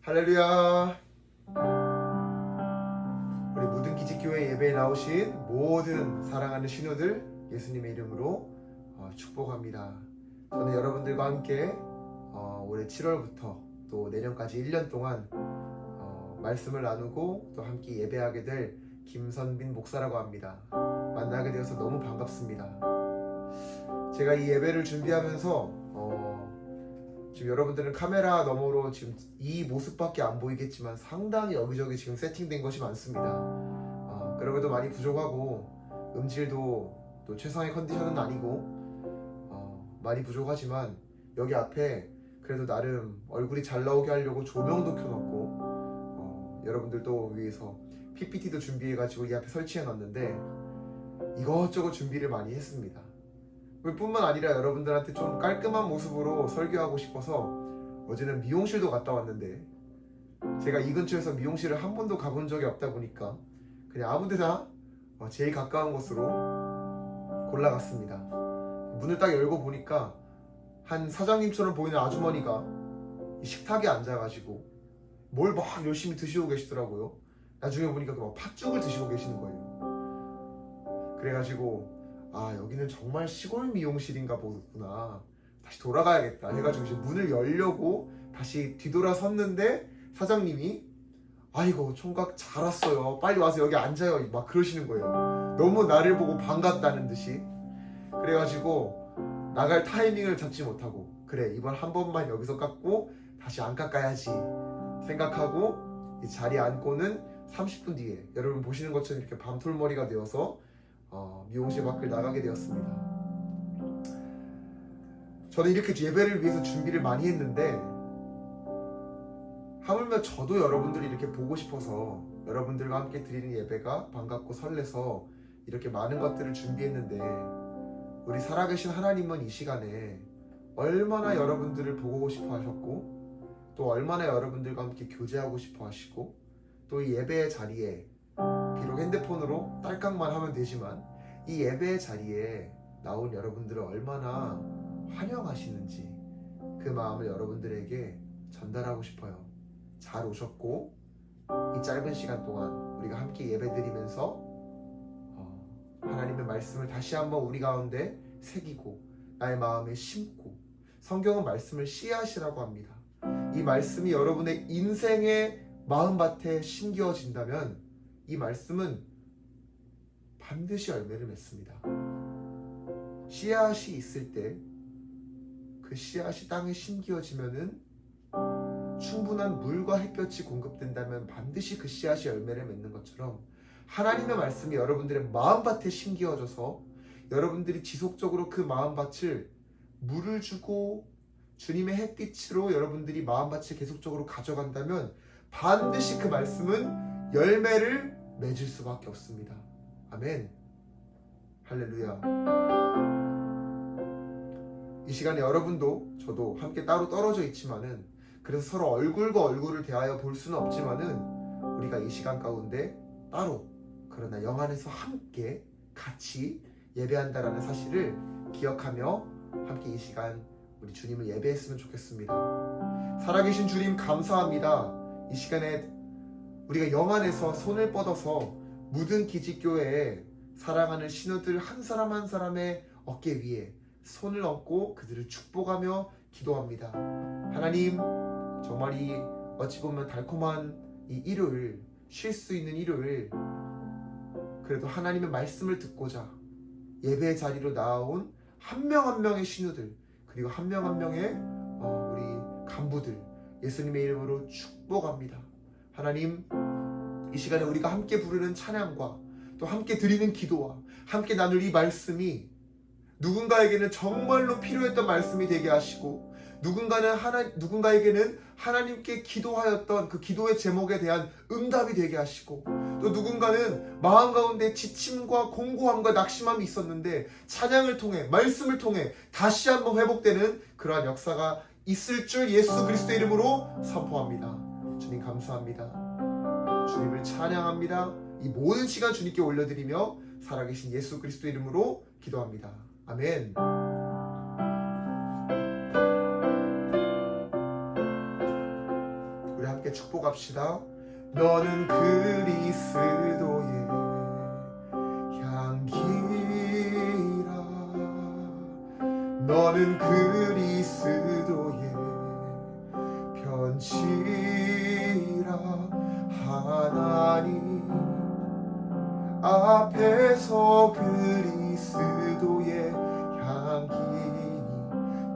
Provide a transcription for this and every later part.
할렐루야. 우리 모든 기직교회 예배에 나오신 모든 사랑하는 신우들 예수님의 이름으로 축복합니다. 저는 여러분들과 함께 올해 7월부터 또 내년까지 1년 동안 말씀을 나누고 또 함께 예배하게 될 김선빈 목사라고 합니다. 만나게 되어서 너무 반갑습니다. 제가 이 예배를 준비하면서 지금 여러분들은 카메라 너머로 지금 이 모습밖에 안 보이겠지만 상당히 여기저기 지금 세팅된 것이 많습니다. 그럼에도 많이 부족하고 음질도 또 최상의 컨디션은 아니고 많이 부족하지만 여기 앞에 그래도 나름 얼굴이 잘 나오게 하려고 조명도 켜놓고 여러분들도 위해서 PPT도 준비해가지고 이 앞에 설치해놨는데 이것저것 준비를 많이 했습니다. 뿐만 아니라 여러분들한테 좀 깔끔한 모습으로 설교하고 싶어서 어제는 미용실도 갔다 왔는데 제가 이 근처에서 미용실을 한 번도 가본 적이 없다 보니까 그냥 아무데나 제일 가까운 곳으로 골라갔습니다. 문을 딱 열고 보니까 한 사장님처럼 보이는 아주머니가 식탁에 앉아가지고 뭘 막 열심히 드시고 계시더라고요. 나중에 보니까 막 팥죽을 드시고 계시는 거예요. 그래가지고 여기는 정말 시골 미용실인가 보구나, 다시 돌아가야겠다 해가지고 이제 문을 열려고 다시 뒤돌아섰는데 사장님이 아이고 총각 잘 왔어요, 빨리 와서 여기 앉아요 막 그러시는 거예요. 너무 나를 보고 반갑다는 듯이. 그래가지고 나갈 타이밍을 잡지 못하고 그래 이번 한 번만 여기서 깎고 다시 안 깎아야지 생각하고 이 자리에 앉고는 30분 뒤에 여러분 보시는 것처럼 이렇게 밤톨머리가 되어서 미용실 밖을 나가게 되었습니다. 저는 이렇게 예배를 위해서 준비를 많이 했는데 하물며 저도 여러분들이 이렇게 보고 싶어서 여러분들과 함께 드리는 예배가 반갑고 설레서 이렇게 많은 것들을 준비했는데 우리 살아계신 하나님은 이 시간에 얼마나 여러분들을 보고 싶어 하셨고 또 얼마나 여러분들과 함께 교제하고 싶어 하시고 또 이 예배의 자리에 비록 핸드폰으로 딸깍만 하면 되지만 이 예배의 자리에 나온 여러분들을 얼마나 환영하시는지 그 마음을 여러분들에게 전달하고 싶어요. 잘 오셨고 이 짧은 시간 동안 우리가 함께 예배드리면서 하나님의 말씀을 다시 한번 우리 가운데 새기고 나의 마음에 심고, 성경은 말씀을 씨앗이라고 합니다. 이 말씀이 여러분의 인생의 마음밭에 심겨진다면 이 말씀은 반드시 열매를 맺습니다. 씨앗이 있을 때 그 씨앗이 땅에 심겨지면은 충분한 물과 햇볕이 공급된다면 반드시 그 씨앗이 열매를 맺는 것처럼 하나님의 말씀이 여러분들의 마음밭에 심겨져서 여러분들이 지속적으로 그 마음밭을 물을 주고 주님의 햇빛으로 여러분들이 마음밭을 계속적으로 가져간다면 반드시 그 말씀은 열매를 맺을 수밖에 없습니다. 아멘. 할렐루야. 이 시간에 여러분도 저도 함께 따로 떨어져 있지만은 그래서 서로 얼굴과 얼굴을 대하여 볼 수는 없지만은 우리가 이 시간 가운데 따로 그러나 영 안에서 함께 같이 예배한다라는 사실을 기억하며 함께 이 시간 우리 주님을 예배했으면 좋겠습니다. 살아계신 주님 감사합니다. 이 시간에 우리가 영 안에서 손을 뻗어서 모든 기직교회에 사랑하는 신우들 한 사람 한 사람의 어깨 위에 손을 얹고 그들을 축복하며 기도합니다. 하나님, 정말 이 어찌 보면 달콤한 이 일요일, 쉴 수 있는 일요일, 그래도 하나님의 말씀을 듣고자 예배의 자리로 나온 한 명 한 명의 신우들 그리고 한 명 한 명의 우리 간부들 예수님의 이름으로 축복합니다. 하나님, 이 시간에 우리가 함께 부르는 찬양과 또 함께 드리는 기도와 함께 나눌 이 말씀이 누군가에게는 정말로 필요했던 말씀이 되게 하시고 누군가에게는 하나님께 기도하였던 그 기도의 제목에 대한 응답이 되게 하시고 또 누군가는 마음 가운데 지침과 공고함과 낙심함이 있었는데 찬양을 통해 말씀을 통해 다시 한번 회복되는 그러한 역사가 있을 줄 예수 그리스도의 이름으로 선포합니다. 주님 감사합니다. 주님을 찬양합니다. 이 모든 시간 주님께 올려드리며 살아계신 예수 그리스도의 이름으로 기도합니다. 아멘. 우리 함께 함께 축복합시다. 너는 그리스도의 향기라. 너는 그리스도의 편지라. 하나님 앞에서 그리스도의 향기니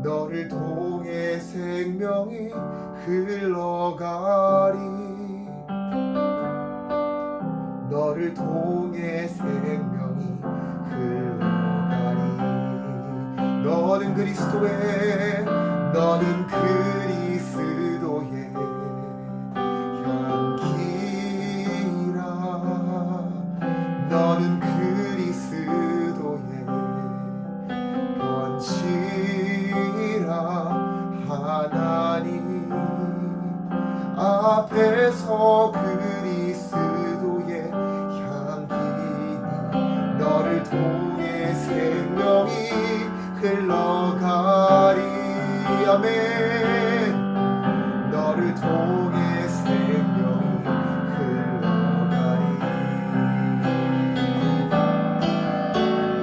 너를 통해 생명이 흘러가리. 너를 통해 생명이 흘러가리. 너는 그리스도의 향기라. 너는 그리스도의 편지라. 하나님 앞에서 그리스도의 향기니 너를 통해 생명이 흘러가리. 아멘. 너를 통해 생명이 흘러가리.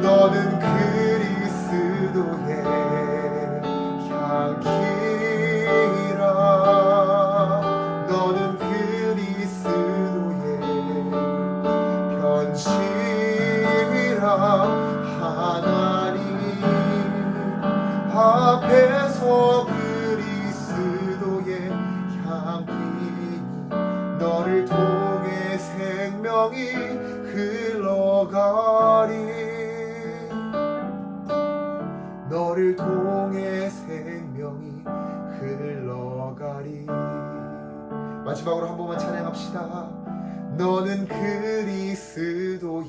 너는 그리스도의 향기라. 너는 그리스도의 편지라. 하나님 앞에서 그리스도의 향기니 너를 통해 생명이 흘러가리. 너를 통해 생명이 흘러가리. 마지막으로 한 번만 찬양합시다. 너는 그리스도의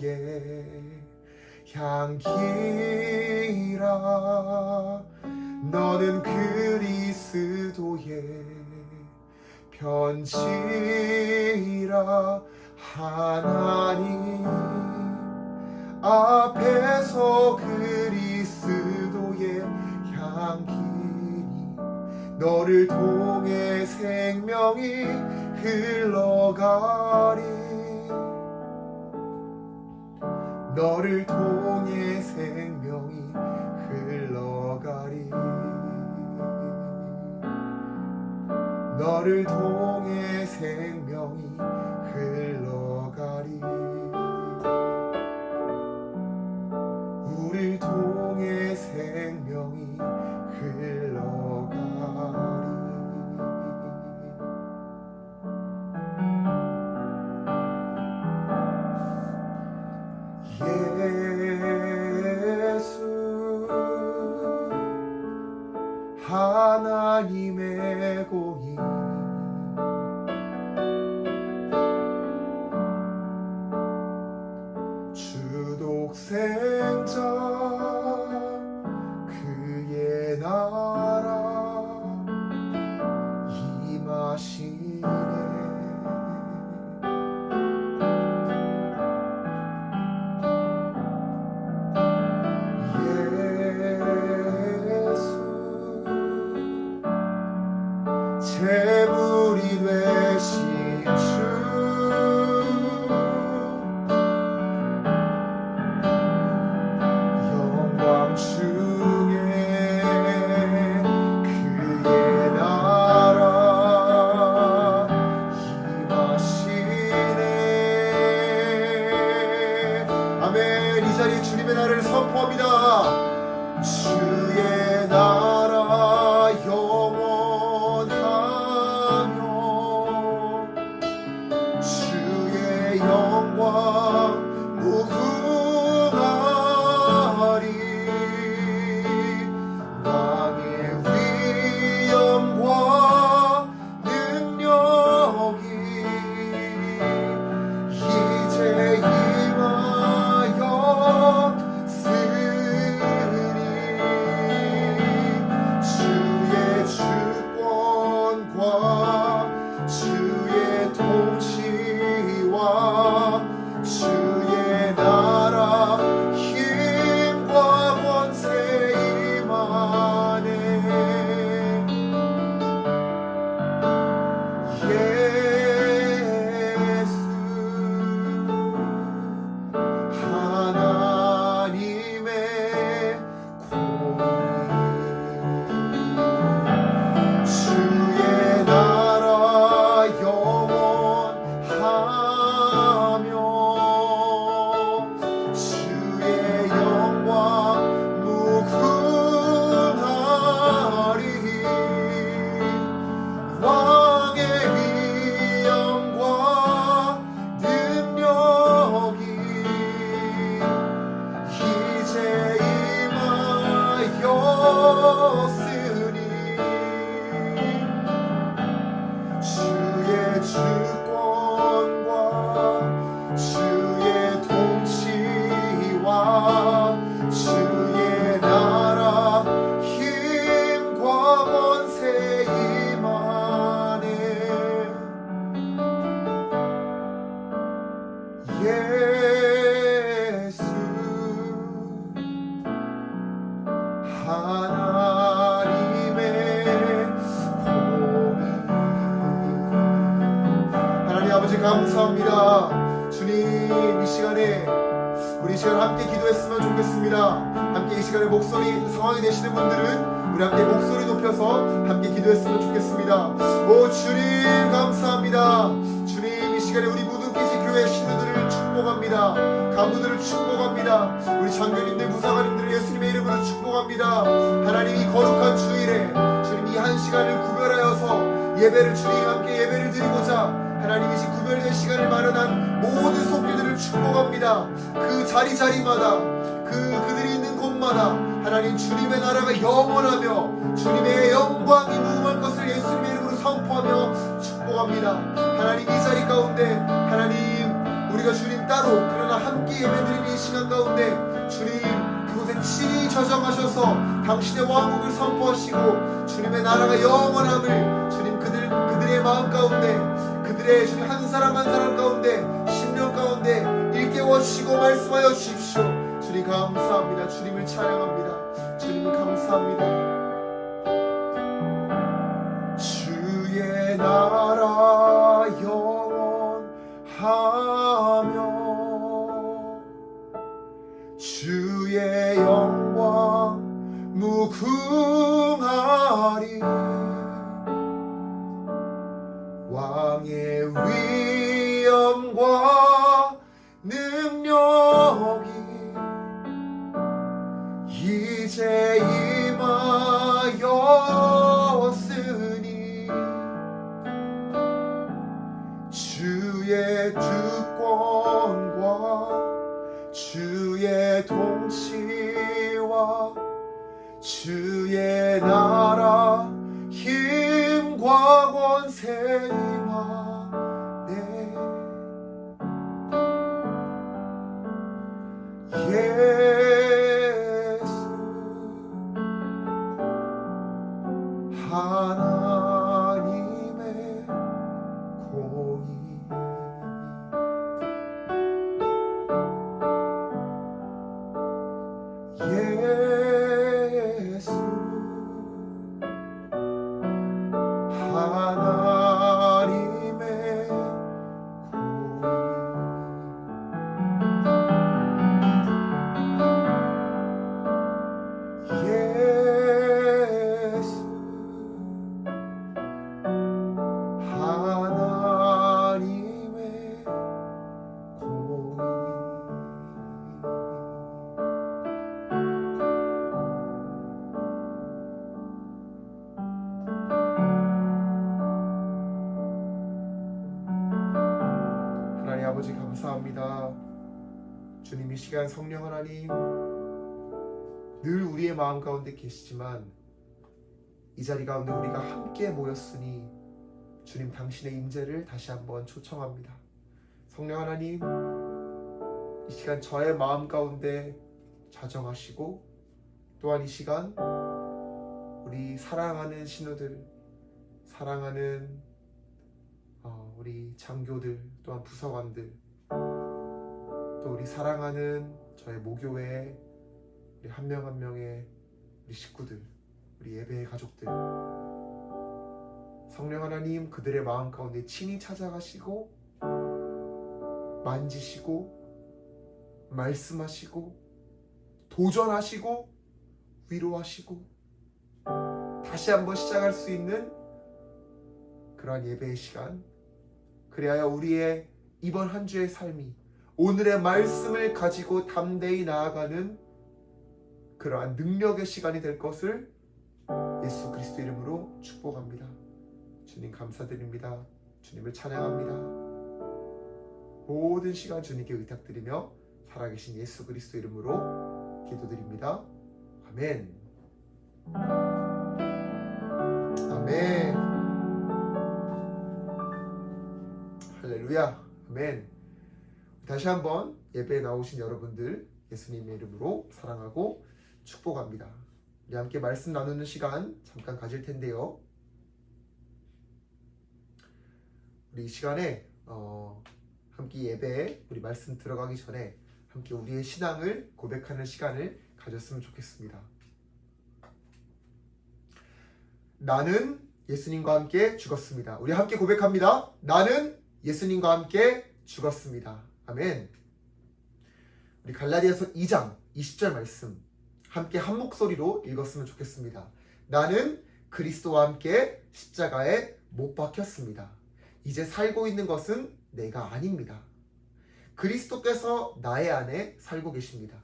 향기라. 너는 그리스도의 편지라. 하나님 앞에서 그리스도의 향기니 너를 통해 생명이 흘러가리. 너를 통해 생명이 흘러가리. 너를 통해 생명이 흘러가리. 우릴 통해 생명이 흘러가리. 예수 하나님의 공의 주독생자 그의 나라 임하시네. 재물이 되신 주 영광 중에 그의 나라 임하시네. 아멘. 이 자리에 주님의 나라를 선포합니다. 주의 나라 영원하며 주권과 주의 통치와 주의 나라 힘과 권세 임하네. 예수 하나님의 공의. 하나님 아버지 감사합니다. 주님, 이 시간에 우리 이 시간 함께 기도했으면 좋겠습니다. 함께 이 시간에 목소리 상황이 되시는 분들은 우리 함께 목소리 높여서 함께 기도했으면 좋겠습니다. 오 주님 감사합니다. 주님, 이 시간에 우리 무등기지 교회 신우들을 축복합니다. 간부들을 축복합니다. 우리 장교님들, 부사관님들을 예수님의 이름으로 축복합니다. 하나님, 이 거룩한 주일에 주님 이 한 시간을 구별하여서 예배를 주님 함께 예배를 드리고자 하나님이 이 구별된 시간을 마련한 모든 손길들을 축복합니다. 그 자리자리마다 그들이 있는 곳마다 하나님 주님의 나라가 영원하며 주님의 영광이 무궁할 것을 예수님의 이름으로 선포하며 축복합니다. 하나님, 이 자리 가운데 하나님 우리가 주님 따로 그러나 함께 예배드리는 이 시간 가운데 주님 그곳에 친히 저정하셔서 당신의 왕국을 선포하시고 주님의 나라가 영원함을 주님 그들의 마음 가운데 그들의 주님 한 사람 한 사람 가운데 심령 가운데 일깨워 주시고 말씀하여 주십시오. 주님 감사합니다. 주님을 찬양합니다. 주님을 감사합니다. 주의 나라 영원하며 주의 영광 무궁하리. 왕의 위엄과 능력이 이제 임하였으니 주의 주권과 주의 통치와 주의 나라 힘과 권세 임하네. 예수 하나님의 공의. 예수 하나님의 공의. 예수 하나님의 공의. 하나님 아버지 감사합니다. 주님, 이 시간 성령 하나님 늘 우리의 마음 가운데 계시지만 이 자리 가운데 우리가 함께 모였으니 주님 당신의 임재를 다시 한번 초청합니다. 성령 하나님, 이 시간 저의 마음 가운데 자정하시고 또한 이 시간 우리 사랑하는 신우들, 사랑하는 우리 장교들, 또한 부서관들, 또 우리 사랑하는 저의 모교회의 우리 한 명 한 명의 우리 식구들, 우리 예배의 가족들, 성령 하나님 그들의 마음 가운데 친히 찾아가시고 만지시고 말씀하시고 도전하시고 위로하시고 다시 한번 시작할 수 있는 그러한 예배의 시간, 그리하여 우리의 이번 한 주의 삶이 오늘의 말씀을 가지고 담대히 나아가는 그러한 능력의 시간이 될 것을 예수 그리스도 이름으로 축복합니다. 주님 감사드립니다. 주님을 찬양합니다. 모든 시간 주님께 의탁드리며 살아계신 예수 그리스도 이름으로 기도드립니다. 아멘. 아멘. 할렐루야. 아멘. 다시 한번 예배에 나오신 여러분들 예수님의 이름으로 사랑하고 축복합니다. 우리 함께 말씀 나누는 시간 잠깐 가질 텐데요. 우리 이 시간에 함께 예배에 우리 말씀 들어가기 전에 함께 우리의 신앙을 고백하는 시간을 가졌으면 좋겠습니다. 나는 예수님과 함께 죽었습니다. 우리 함께 고백합니다. 나는 예수님과 함께 죽었습니다. 아멘. 우리 갈라디아서 2장 20절 말씀 함께 한 목소리로 읽었으면 좋겠습니다. 나는 그리스도와 함께 십자가에 못 박혔습니다. 이제 살고 있는 것은 내가 아닙니다. 그리스도께서 나의 안에 살고 계십니다.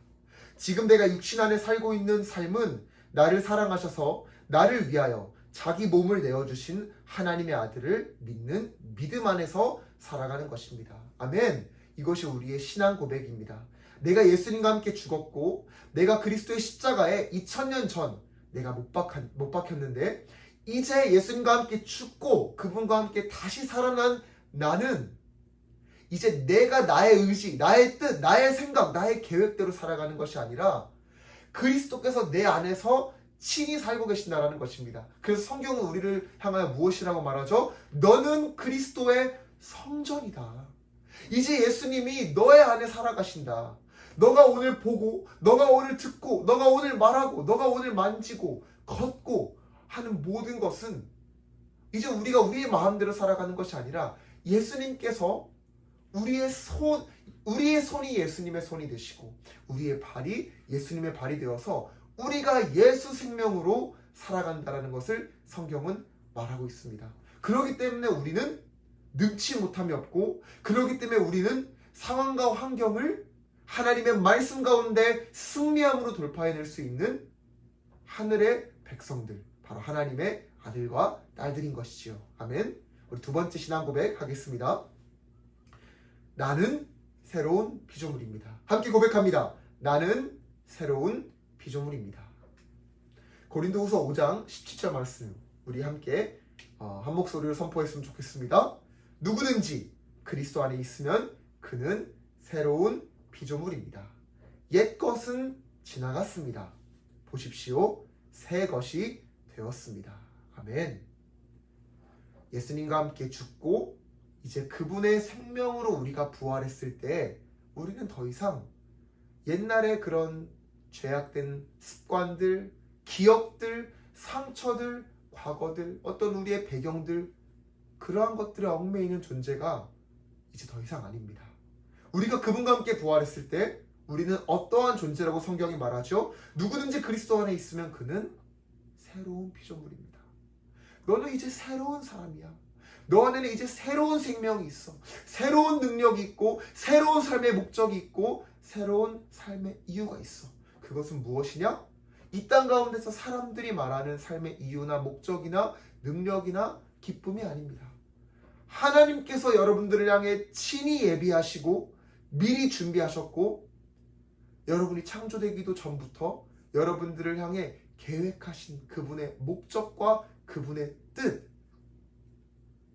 지금 내가 육신 안에 살고 있는 삶은 나를 사랑하셔서 나를 위하여 자기 몸을 내어주신 하나님의 아들을 믿는 믿음 안에서 살아가는 것입니다. 아멘. 이것이 우리의 신앙 고백입니다. 내가 예수님과 함께 죽었고 내가 그리스도의 십자가에 2000년 전 내가 못 박혔는데 이제 예수님과 함께 죽고 그분과 함께 다시 살아난 나는 이제 내가 나의 의지, 나의 뜻, 나의 생각, 나의 계획대로 살아가는 것이 아니라 그리스도께서 내 안에서 친히 살고 계신다라는 것입니다. 그래서 성경은 우리를 향하여 무엇이라고 말하죠? 너는 그리스도의 성전이다. 이제 예수님이 너의 안에 살아가신다. 너가 오늘 보고, 너가 오늘 듣고, 너가 오늘 말하고, 너가 오늘 만지고, 걷고 하는 모든 것은 이제 우리가 우리의 마음대로 살아가는 것이 아니라 예수님께서 우리의 손이 예수님의 손이 되시고 우리의 발이 예수님의 발이 되어서 우리가 예수 생명으로 살아간다는 것을 성경은 말하고 있습니다. 그렇기 때문에 우리는 능치 못함이 없고 그렇기 때문에 우리는 상황과 환경을 하나님의 말씀 가운데 승리함으로 돌파해낼 수 있는 하늘의 백성들, 바로 하나님의 아들과 딸들인 것이지요. 아멘. 우리 두 번째 신앙 고백 하겠습니다. 나는 새로운 피조물입니다. 함께 고백합니다. 나는 새로운 피조물입니다. 고린도후서 5장 17절 말씀 우리 함께 한 목소리로 선포했으면 좋겠습니다. 누구든지 그리스도 안에 있으면 그는 새로운 피조물입니다. 옛 것은 지나갔습니다. 보십시오. 새 것이 되었습니다. 아멘. 예수님과 함께 죽고 이제 그분의 생명으로 우리가 부활했을 때 우리는 더 이상 옛날에 그런 죄악된 습관들, 기억들, 상처들, 과거들, 어떤 우리의 배경들 그러한 것들에 얽매이는 존재가 이제 더 이상 아닙니다. 우리가 그분과 함께 부활했을 때 우리는 어떠한 존재라고 성경이 말하죠? 누구든지 그리스도 안에 있으면 그는 새로운 피조물입니다. 너는 이제 새로운 사람이야. 너 안에는 이제 새로운 생명이 있어. 새로운 능력이 있고 새로운 삶의 목적이 있고 새로운 삶의 이유가 있어. 그것은 무엇이냐? 이 땅 가운데서 사람들이 말하는 삶의 이유나 목적이나 능력이나 기쁨이 아닙니다. 하나님께서 여러분들을 향해 친히 예비하시고 미리 준비하셨고 여러분이 창조되기도 전부터 여러분들을 향해 계획하신 그분의 목적과 그분의 뜻,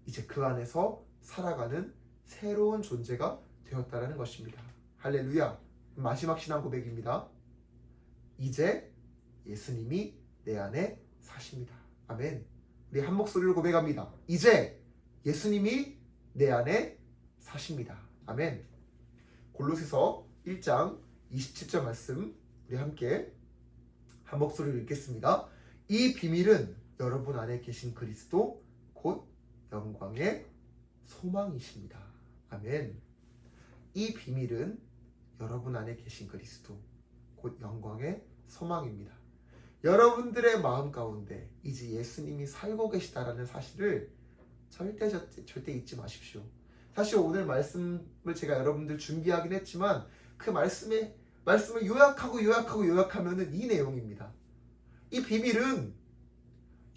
이제 그 안에서 살아가는 새로운 존재가 되었다는 것입니다. 할렐루야. 마지막 신앙 고백입니다. 이제 예수님이 내 안에 사십니다. 아멘. 우리 한 목소리로 고백합니다. 이제 예수님이 내 안에 사십니다. 아멘. 골로새서 1장 27절 말씀 우리 함께 한 목소리로 읽겠습니다. 이 비밀은 여러분 안에 계신 그리스도 곧 영광의 소망이십니다. 아멘. 이 비밀은 여러분 안에 계신 그리스도 곧 영광의 소망입니다. 여러분들의 마음 가운데 이제 예수님이 살고 계시다라는 사실을 절대 잊지 마십시오. 사실 오늘 말씀을 제가 여러분들 준비하긴 했지만 그 말씀을 요약하면은 이 내용입니다. 이 비밀은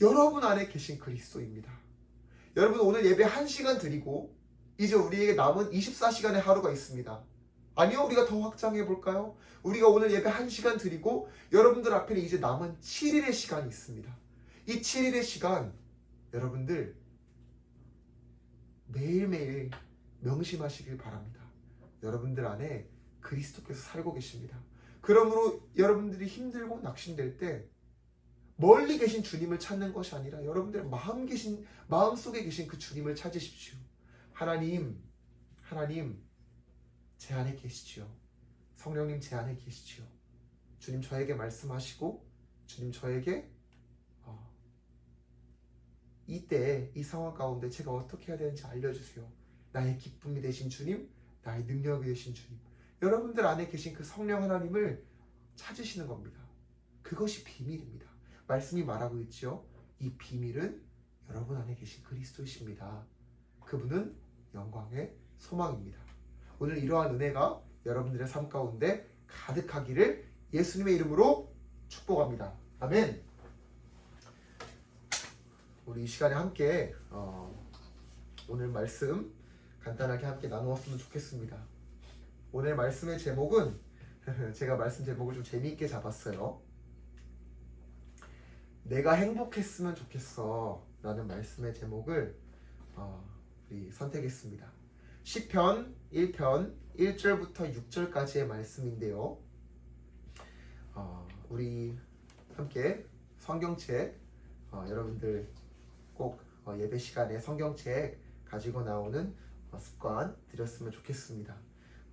여러분 안에 계신 그리스도입니다. 여러분 오늘 예배 1시간 드리고 이제 우리에게 남은 24시간의 하루가 있습니다. 아니요, 우리가 더 확장해 볼까요? 우리가 오늘 예배 1시간 드리고 여러분들 앞에는 이제 남은 7일의 시간이 있습니다. 이 7일의 시간 여러분들 매일매일 명심하시길 바랍니다. 여러분들 안에 그리스도께서 살고 계십니다. 그러므로 여러분들이 힘들고 낙심될 때 멀리 계신 주님을 찾는 것이 아니라 여러분들의 마음속에 계신 그 주님을 찾으십시오. 하나님 제 안에 계시지요. 성령님 제 안에 계시지요. 주님 저에게 말씀하시고 주님 저에게 이때 이 상황 가운데 제가 어떻게 해야 되는지 알려주세요. 나의 기쁨이 되신 주님, 나의 능력이 되신 주님, 여러분들 안에 계신 그 성령 하나님을 찾으시는 겁니다. 그것이 비밀입니다. 말씀이 말하고 있죠. 이 비밀은 여러분 안에 계신 그리스도이십니다. 그분은 영광의 소망입니다. 오늘 이러한 은혜가 여러분들의 삶 가운데 가득하기를 예수님의 이름으로 축복합니다. 아멘. 우리 이 시간에 함께 오늘 말씀 간단하게 함께 나누었으면 좋겠습니다. 오늘 말씀의 제목은 제가 말씀 제목을 좀 재미있게 잡았어요. 내가 행복했으면 좋겠어 라는 말씀의 제목을 우리 선택했습니다. 시편 1편 1절부터 6절까지의 말씀인데요. 우리 함께 성경책 여러분들 꼭 예배 시간에 성경책 가지고 나오는 습관 들였으면 좋겠습니다.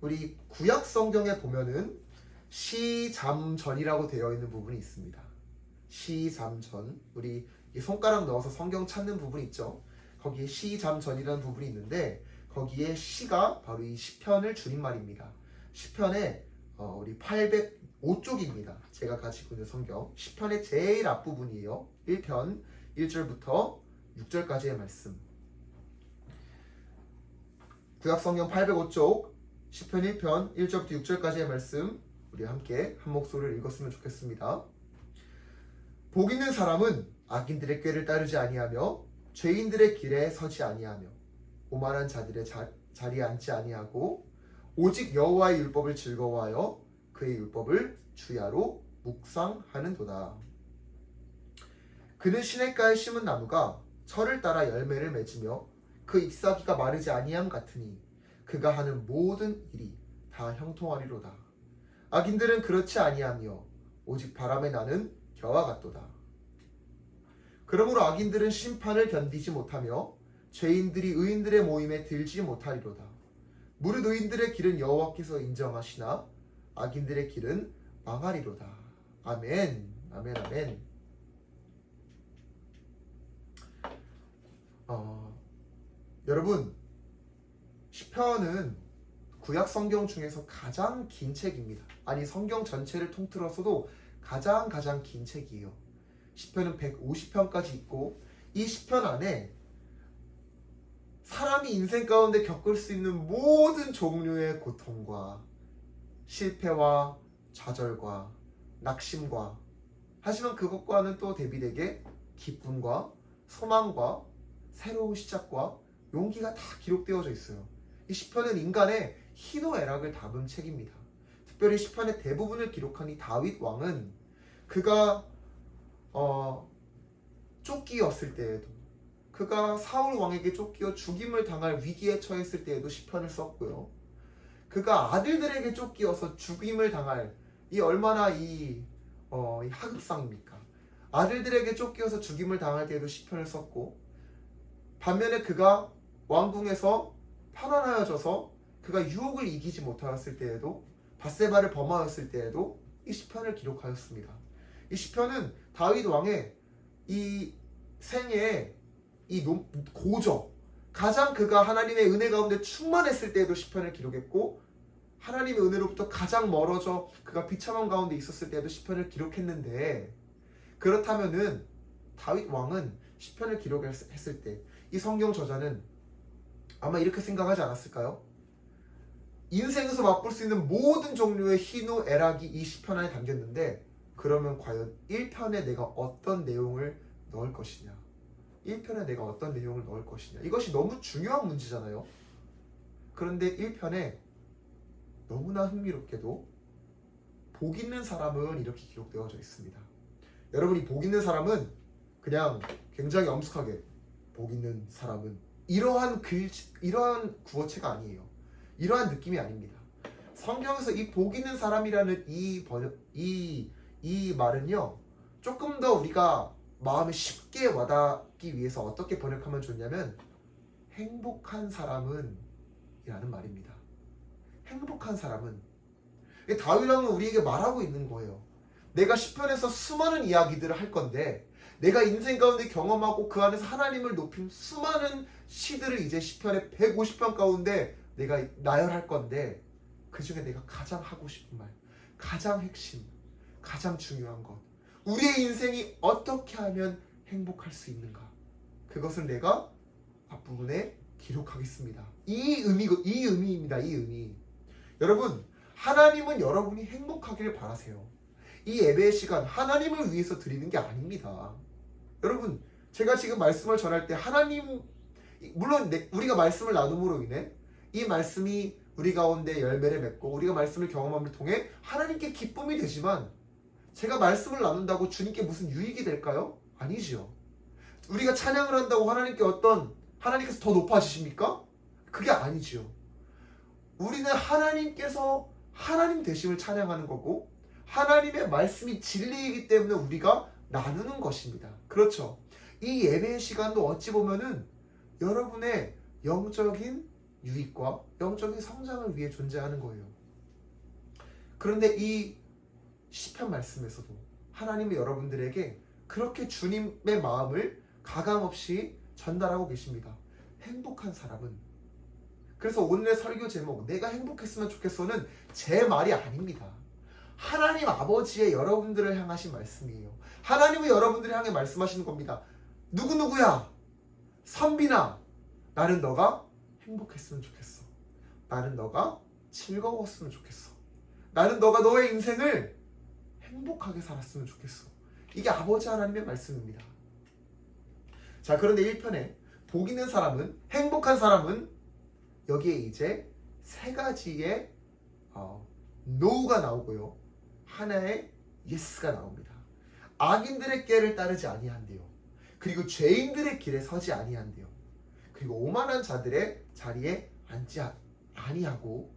우리 구약 성경에 보면은 시잠전이라고 되어 있는 부분이 있습니다. 시잠전, 우리 손가락 넣어서 성경 찾는 부분 있죠. 거기에 시잠전이라는 부분이 있는데 거기에 시가 바로 이 시편을 줄임말입니다. 시편의 우리 805쪽입니다. 제가 가지고 있는 성경 시편의 제일 앞부분이에요. 1편 1절부터 6절까지의 말씀. 구약성경 805쪽 시편 1편 1절부터 6절까지의 말씀 우리 함께 한 목소리를 읽었으면 좋겠습니다. 복 있는 사람은 악인들의 꾀를 따르지 아니하며 죄인들의 길에 서지 아니하며 오만한 자들의 자리에 앉지 아니하고 오직 여호와의 율법을 즐거워하여 그의 율법을 주야로 묵상하는도다. 그는 시냇가에 심은 나무가 철을 따라 열매를 맺으며 그 잎사귀가 마르지 아니함 같으니 그가 하는 모든 일이 다 형통하리로다. 악인들은 그렇지 아니하며 오직 바람에 나는 겨와 같도다. 그러므로 악인들은 심판을 견디지 못하며 죄인들이 의인들의 모임에 들지 못하리로다. 무릇 의인들의 길은 여호와께서 인정하시나 악인들의 길은 망하리로다. 아멘. 아멘. 아멘. 여러분, 시편은 구약 성경 중에서 가장 긴 책입니다. 아니, 성경 전체를 통틀어서도 가장 긴 책이에요. 시편은 150편까지 있고 이 시편 안에 사람이 인생 가운데 겪을 수 있는 모든 종류의 고통과 실패와 좌절과 낙심과, 하지만 그것과는 또 대비되게 기쁨과 소망과 새로운 시작과 용기가 다 기록되어져 있어요. 이 시편은 인간의 희노애락을 담은 책입니다. 특별히 시편의 대부분을 기록한 이 다윗 왕은 그가 쫓기었을 때에도, 그가 사울 왕에게 쫓기어 죽임을 당할 위기에 처했을 때에도 시편을 썼고요. 그가 아들들에게 쫓기어서 죽임을 당할, 이 얼마나 이 하급상입니까? 아들들에게 쫓기어서 죽임을 당할 때에도 시편을 썼고, 반면에 그가 왕궁에서 편안하여져서 그가 유혹을 이기지 못하였을 때에도, 밧세바를 범하였을 때에도 이 시편을 기록하였습니다. 이 시편은 다윗 왕의 이 생애의 이 고저, 가장 그가 하나님의 은혜 가운데 충만했을 때에도 시편을 기록했고, 하나님의 은혜로부터 가장 멀어져 그가 비참함 가운데 있었을 때에도 시편을 기록했는데, 그렇다면은 다윗 왕은 시편을 기록했을 때 이 성경 저자는 아마 이렇게 생각하지 않았을까요? 인생에서 맛볼 수 있는 모든 종류의 희노애락이 이 시편 안에 담겼는데, 그러면 과연 1편에 내가 어떤 내용을 넣을 것이냐, 1편에 내가 어떤 내용을 넣을 것이냐, 이것이 너무 중요한 문제잖아요. 그런데 1편에 너무나 흥미롭게도 복 있는 사람은 이렇게 기록되어져 있습니다. 여러분, 이 복 있는 사람은 그냥 굉장히 엄숙하게 복 있는 사람은 이러한 구어체가 아니에요. 이러한 느낌이 아닙니다. 성경에서 이 복 있는 사람이라는 이 말은요, 조금 더 우리가 마음에 쉽게 와닿기 위해서 어떻게 번역하면 좋냐면 행복한 사람은 이라는 말입니다. 행복한 사람은. 다윗 왕은 우리에게 말하고 있는 거예요. 내가 시편에서 수많은 이야기들을 할 건데, 내가 인생 가운데 경험하고 그 안에서 하나님을 높인 수많은 시들을 이제 시편의 150편 가운데 내가 나열할 건데, 그 중에 내가 가장 하고 싶은 말, 가장 핵심, 가장 중요한 것, 우리의 인생이 어떻게 하면 행복할 수 있는가, 그것을 내가 앞부분에 기록하겠습니다. 이 의미입니다. 이 의미. 여러분, 하나님은 여러분이 행복하기를 바라세요. 이 예배의 시간 하나님을 위해서 드리는 게 아닙니다. 여러분, 제가 지금 말씀을 전할 때 하나님, 물론 우리가 말씀을 나눔으로 인해 이 말씀이 우리 가운데 열매를 맺고 우리가 말씀을 경험함을 통해 하나님께 기쁨이 되지만, 제가 말씀을 나눈다고 주님께 무슨 유익이 될까요? 아니지요. 우리가 찬양을 한다고 하나님께서 더 높아지십니까? 그게 아니지요. 우리는 하나님께서 하나님 되심을 찬양하는 거고, 하나님의 말씀이 진리이기 때문에 우리가 나누는 것입니다. 그렇죠. 이 예배의 시간도 어찌 보면은 여러분의 영적인 유익과 영적인 성장을 위해 존재하는 거예요. 그런데 이 시편 말씀에서도 하나님은 여러분들에게 그렇게 주님의 마음을 가감없이 전달하고 계십니다. 행복한 사람은. 그래서 오늘의 설교 제목, 내가 행복했으면 좋겠어는 제 말이 아닙니다. 하나님 아버지의 여러분들을 향하신 말씀이에요. 하나님은 여러분들을 향해 말씀하시는 겁니다. 누구누구야, 선빈아, 나는 너가 행복했으면 좋겠어. 나는 너가 즐거웠으면 좋겠어. 나는 너가 너의 인생을 행복하게 살았으면 좋겠어. 이게 아버지 하나님의 말씀입니다. 자, 그런데 1편에 복 있는 사람은, 행복한 사람은, 여기에 이제 세 가지의 no가 나오고요, 하나의 yes가 나옵니다. 악인들의 꾀를 따르지 아니한대요. 그리고 죄인들의 길에 서지 아니한대요. 그리고 오만한 자들의 자리에 앉지 아니하고,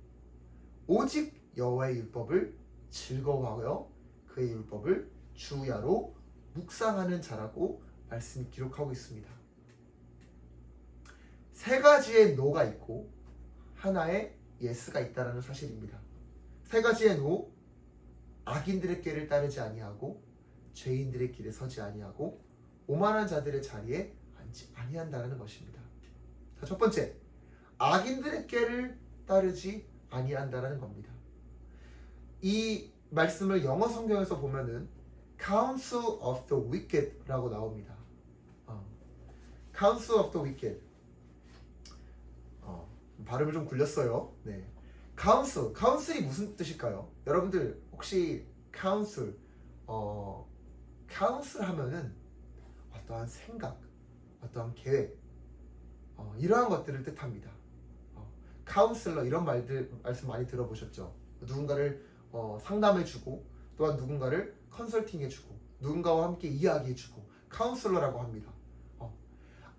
오직 여호와의 율법을 즐거워하여 그의 율법을 주야로 묵상하는 자라고 말씀이 기록하고 있습니다. 세 가지의 no가 있고 하나의 yes가 있다는 사실입니다. 세 가지의 no, 악인들의 꾀를 따르지 아니하고, 죄인들의 길에 서지 아니하고, 오만한 자들의 자리에 앉지 아니한다는 것입니다. 자, 첫 번째, 악인들의 꾀를 따르지 아니한다는 겁니다. 이 말씀을 영어 성경에서 보면은 Counsel of the Wicked라고 나옵니다. Counsel of the Wicked. 발음을 좀 굴렸어요. 네. Counsel이 무슨 뜻일까요? 여러분들 혹시 Counsel 하면은 어떠한 생각, 어떠한 계획, 이러한 것들을 뜻합니다. 카운슬러, 이런 말씀 많이 들어보셨죠? 누군가를 상담해주고, 또한 누군가를 컨설팅해주고, 누군가와 함께 이야기해주고, 카운슬러라고 합니다.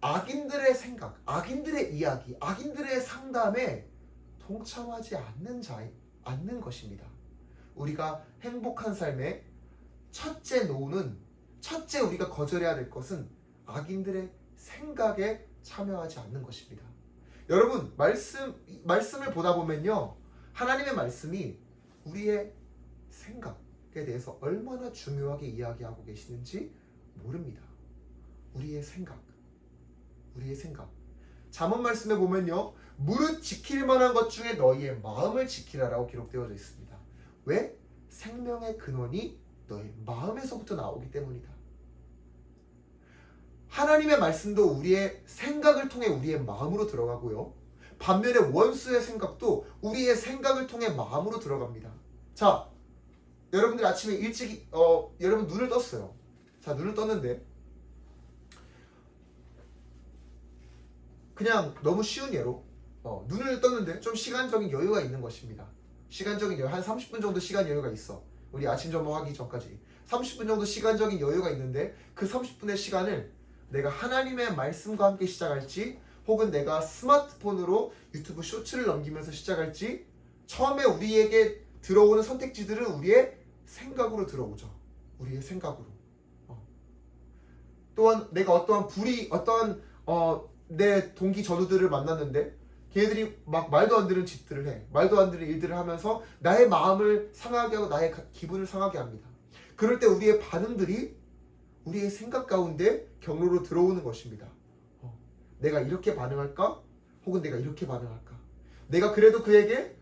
악인들의 생각, 악인들의 이야기, 악인들의 상담에 동참하지 않는 것입니다. 우리가 행복한 삶의 첫째 우리가 거절해야 될 것은 악인들의 생각에 참여하지 않는 것입니다. 여러분, 말씀을 보다 보면요, 하나님의 말씀이 우리의 생각에 대해서 얼마나 중요하게 이야기하고 계시는지 모릅니다. 우리의 생각. 잠언 말씀에 보면요, 무릇 지킬 만한 것 중에 너희의 마음을 지키라라고 기록되어져 있습니다. 왜? 생명의 근원이 너의 마음에서부터 나오기 때문이다. 하나님의 말씀도 우리의 생각을 통해 우리의 마음으로 들어가고요, 반면에 원수의 생각도 우리의 생각을 통해 마음으로 들어갑니다. 자, 여러분들 아침에 일찍 여러분 눈을 떴어요. 자, 눈을 떴는데 그냥 너무 쉬운 예로 눈을 떴는데 좀 시간적인 여유가 있는 것입니다. 시간적인 여유, 한 30분 정도 시간 여유가 있어. 우리 아침 점심하기 전까지 30분 정도 시간적인 여유가 있는데, 그 30분의 시간을 내가 하나님의 말씀과 함께 시작할지, 혹은 내가 스마트폰으로 유튜브 쇼츠를 넘기면서 시작할지, 처음에 우리에게 들어오는 선택지들은 우리의 생각으로 들어오죠. 우리의 생각으로. 또한 내가 어떠한 내 동기 전우들을 만났는데 걔네들이 막 말도 안 되는 짓들을 해. 말도 안 되는 일들을 하면서 나의 마음을 상하게 하고 나의 기분을 상하게 합니다. 그럴 때 우리의 반응들이 우리의 생각 가운데 경로로 들어오는 것입니다. 내가 이렇게 반응할까? 혹은 내가 이렇게 반응할까? 내가 그래도 그에게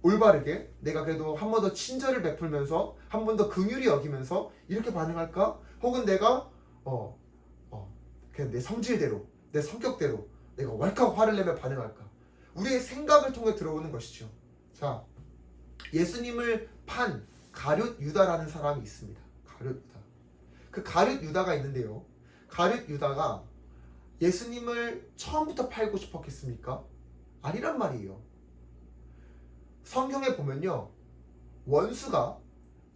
올바르게, 내가 그래도 한 번 더 친절을 베풀면서 한 번 더 긍휼히 여기면서 이렇게 반응할까? 혹은 내가 그냥 내 성질대로, 내 성격대로 내가 왈칵 화를 내며 반응할까? 우리의 생각을 통해 들어오는 것이죠. 자, 예수님을 판 가룟 유다라는 사람이 있습니다. 가룟 유다. 그 가룟 유다가 있는데요. 가룟 유다가 예수님을 처음부터 팔고 싶었겠습니까? 아니란 말이에요. 성경에 보면요, 원수가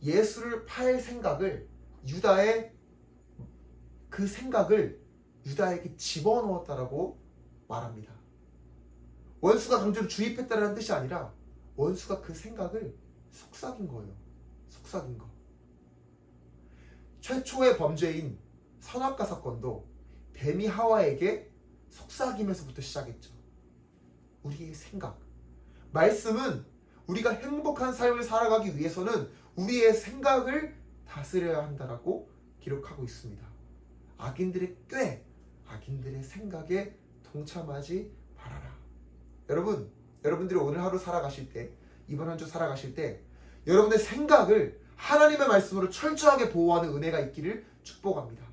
예수를 팔 생각을 유다의 그 생각을 유다에게 집어넣었다라고 말합니다. 원수가 강제로 주입했다는 뜻이 아니라 원수가 그 생각을 속삭인 거예요. 속삭인 거. 최초의 범죄인 선악과 사건도 뱀이 하와에게 속삭임에서부터 시작했죠. 우리의 생각. 말씀은 우리가 행복한 삶을 살아가기 위해서는 우리의 생각을 다스려야 한다라고 기록하고 있습니다. 악인들의 꾀, 악인들의 생각에 동참하지 말아라. 여러분들이 오늘 하루 살아가실 때, 이번 한 주 살아가실 때 여러분의 생각을 하나님의 말씀으로 철저하게 보호하는 은혜가 있기를 축복합니다.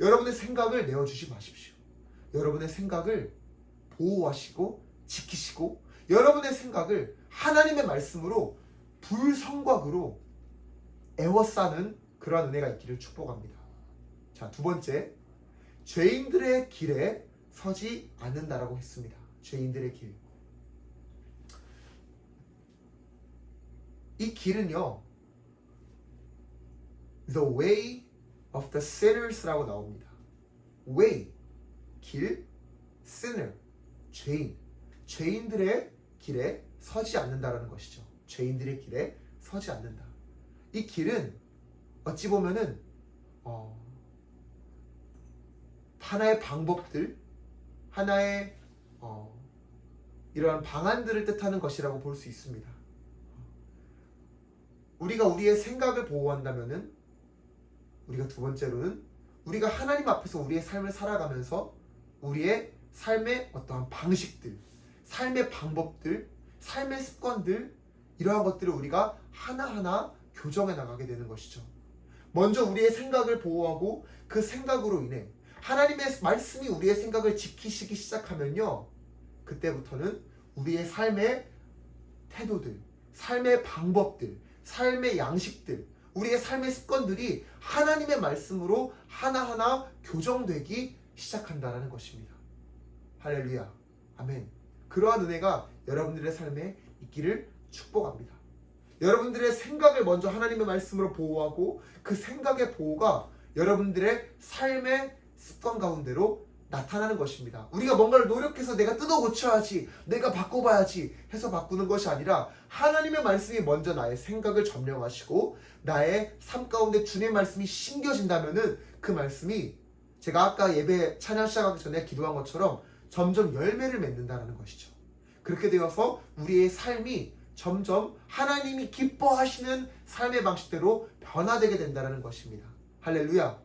여러분의 생각을 내어주지 마십시오. 여러분의 생각을 보호하시고 지키시고 여러분의 생각을 하나님의 말씀으로 불성곽으로 에워싸는 그러한 은혜가 있기를 축복합니다. 자, 두 번째, 죄인들의 길에 서지 않는다라고 했습니다. 죄인들의 길. 이 길은요, The way of the sinners라고 나옵니다. way, 길, sinner, 죄인. 죄인들의 길에 서지 않는다라는 것이죠. 죄인들의 길에 서지 않는다. 이 길은 어찌 보면은 하나의 방법들, 하나의 이러한 방안들을 뜻하는 것이라고 볼 수 있습니다. 우리가 우리의 생각을 보호한다면은, 우리가 두 번째로는 우리가 하나님 앞에서 우리의 삶을 살아가면서 우리의 삶의 어떠한 방식들, 삶의 방법들, 삶의 습관들, 이러한 것들을 우리가 하나하나 교정해 나가게 되는 것이죠. 먼저 우리의 생각을 보호하고 그 생각으로 인해 하나님의 말씀이 우리의 생각을 지키시기 시작하면요, 그때부터는 우리의 삶의 태도들, 삶의 방법들, 삶의 양식들, 우리의 삶의 습관들이 하나님의 말씀으로 하나하나 교정되기 시작한다는 것입니다. 할렐루야. 아멘. 그러한 은혜가 여러분들의 삶에 있기를 축복합니다. 여러분들의 생각을 먼저 하나님의 말씀으로 보호하고 그 생각의 보호가 여러분들의 삶의 습관 가운데로 나타나는 것입니다. 우리가 뭔가를 노력해서 내가 뜯어 고쳐야지, 내가 바꿔봐야지 해서 바꾸는 것이 아니라 하나님의 말씀이 먼저 나의 생각을 점령하시고 나의 삶 가운데 주님의 말씀이 심겨진다면은 그 말씀이 제가 아까 예배 찬양 시작하기 전에 기도한 것처럼 점점 열매를 맺는다는 것이죠. 그렇게 되어서 우리의 삶이 점점 하나님이 기뻐하시는 삶의 방식대로 변화되게 된다는 것입니다. 할렐루야.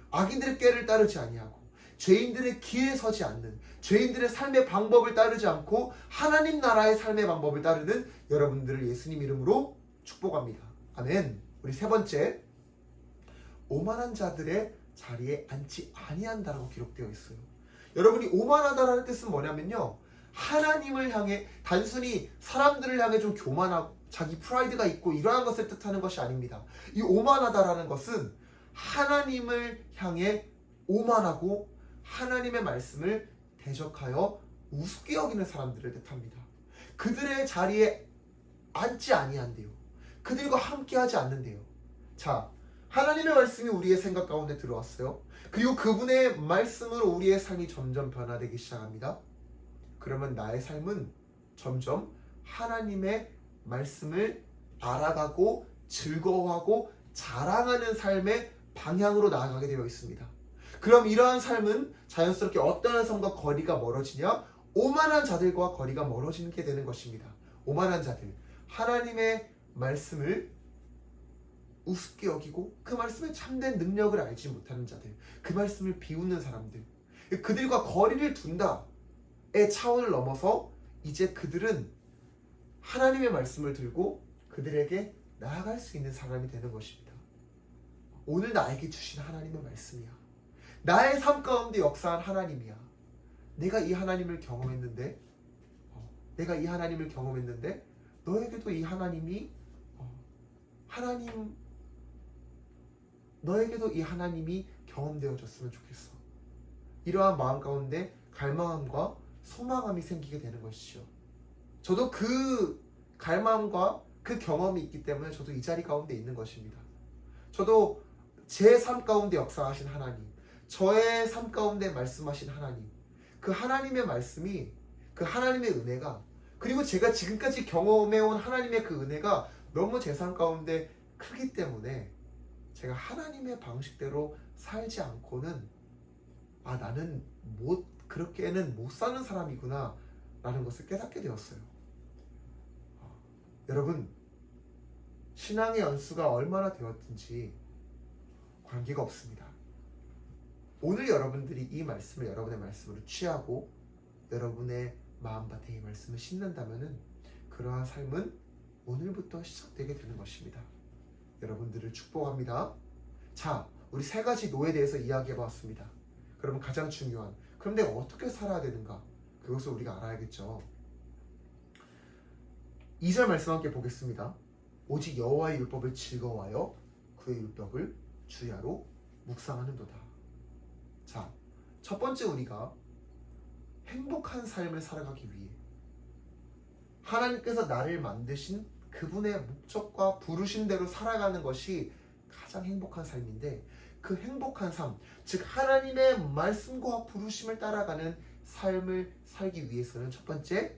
악인들의 꾀를 따르지 아니하고 죄인들의 길에 서지 않는, 죄인들의 삶의 방법을 따르지 않고 하나님 나라의 삶의 방법을 따르는 여러분들을 예수님 이름으로 축복합니다. 아멘. 우리 세 번째, 오만한 자들의 자리에 앉지 아니한다라고 기록되어 있어요. 여러분이 오만하다라는 뜻은 뭐냐면요, 하나님을 향해 단순히 사람들을 향해 좀 교만하고 자기 프라이드가 있고 이러한 것을 뜻하는 것이 아닙니다. 이 오만하다라는 것은 하나님을 향해 오만하고 하나님의 말씀을 대적하여 우습게 여기는 사람들을 뜻합니다. 그들의 자리에 앉지 아니한대요. 그들과 함께하지 않는데요. 자, 하나님의 말씀이 우리의 생각 가운데 들어왔어요. 그리고 그분의 말씀으로 우리의 삶이 점점 변화되기 시작합니다. 그러면 나의 삶은 점점 하나님의 말씀을 알아가고 즐거워하고 자랑하는 삶의 방향으로 나아가게 되어 있습니다. 그럼 이러한 삶은 자연스럽게 어떠한 삶과 거리가 멀어지냐? 오만한 자들과 거리가 멀어지게 되는 것입니다. 오만한 자들, 하나님의 말씀을 우습게 여기고 그 말씀의 참된 능력을 알지 못하는 자들, 그 말씀을 비웃는 사람들, 그들과 거리를 둔다의 차원을 넘어서 이제 그들은 하나님의 말씀을 들고 그들에게 나아갈 수 있는 사람이 되는 것입니다. 오늘 나에게 주신 하나님의 말씀이야. 나의 삶 가운데 역사한 하나님이야. 내가 이 하나님을 경험했는데 너에게도 이 하나님이 너에게도 이 하나님이 경험되어졌으면 좋겠어. 이러한 마음 가운데 갈망함과 소망함이 생기게 되는 것이죠. 저도 그 갈망과 그 경험이 있기 때문에 저도 이 자리 가운데 있는 것입니다. 저도 제 삶 가운데 역사하신 하나님, 저의 삶 가운데 말씀하신 하나님, 그 하나님의 말씀이, 그 하나님의 은혜가, 그리고 제가 지금까지 경험해온 하나님의 그 은혜가 너무 제 삶 가운데 크기 때문에 제가 하나님의 방식대로 살지 않고는 나는 그렇게는 못 사는 사람이구나 라는 것을 깨닫게 되었어요. 여러분, 신앙의 연수가 얼마나 되었든지 관계가 없습니다. 오늘 여러분들이 이 말씀을 여러분의 말씀으로 취하고 여러분의 마음밭에 이 말씀을 심는다면은 그러한 삶은 오늘부터 시작되게 되는 것입니다. 여러분들을 축복합니다. 자, 우리 세 가지 노에 대해서 이야기해 봤습니다. 그러면 가장 중요한, 그럼 내가 어떻게 살아야 되는가? 그것을 우리가 알아야겠죠. 2절 말씀 함께 보겠습니다. 오직 여호와의 율법을 즐거워하여 그의 율법을 주야로 묵상하는도다. 자, 첫 번째 우리가 행복한 삶을 살아가기 위해 하나님께서 나를 만드신 그분의 목적과 부르심대로 살아가는 것이 가장 행복한 삶인데, 그 행복한 삶, 즉 하나님의 말씀과 부르심을 따라가는 삶을 살기 위해서는 첫 번째,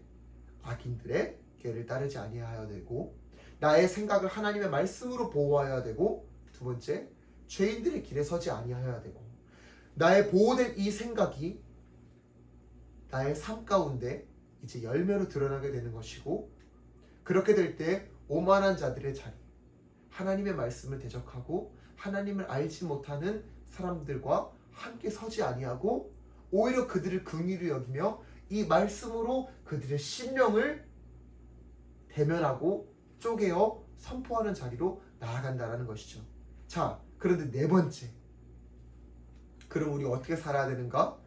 악인들의 꾀를 따르지 아니하여야 되고, 나의 생각을 하나님의 말씀으로 보호하여야 되고, 두 번째, 죄인들의 길에 서지 아니하여야 되고, 나의 보호된 이 생각이 나의 삶 가운데 이제 열매로 드러나게 되는 것이고, 그렇게 될 때 오만한 자들의 자리, 하나님의 말씀을 대적하고 하나님을 알지 못하는 사람들과 함께 서지 아니하고 오히려 그들을 긍휼히 여기며 이 말씀으로 그들의 심령을 대면하고 쪼개어 선포하는 자리로 나아간다는 것이죠. 자, 그런데 네 번째, 그럼 우리가 어떻게 살아야 되는가?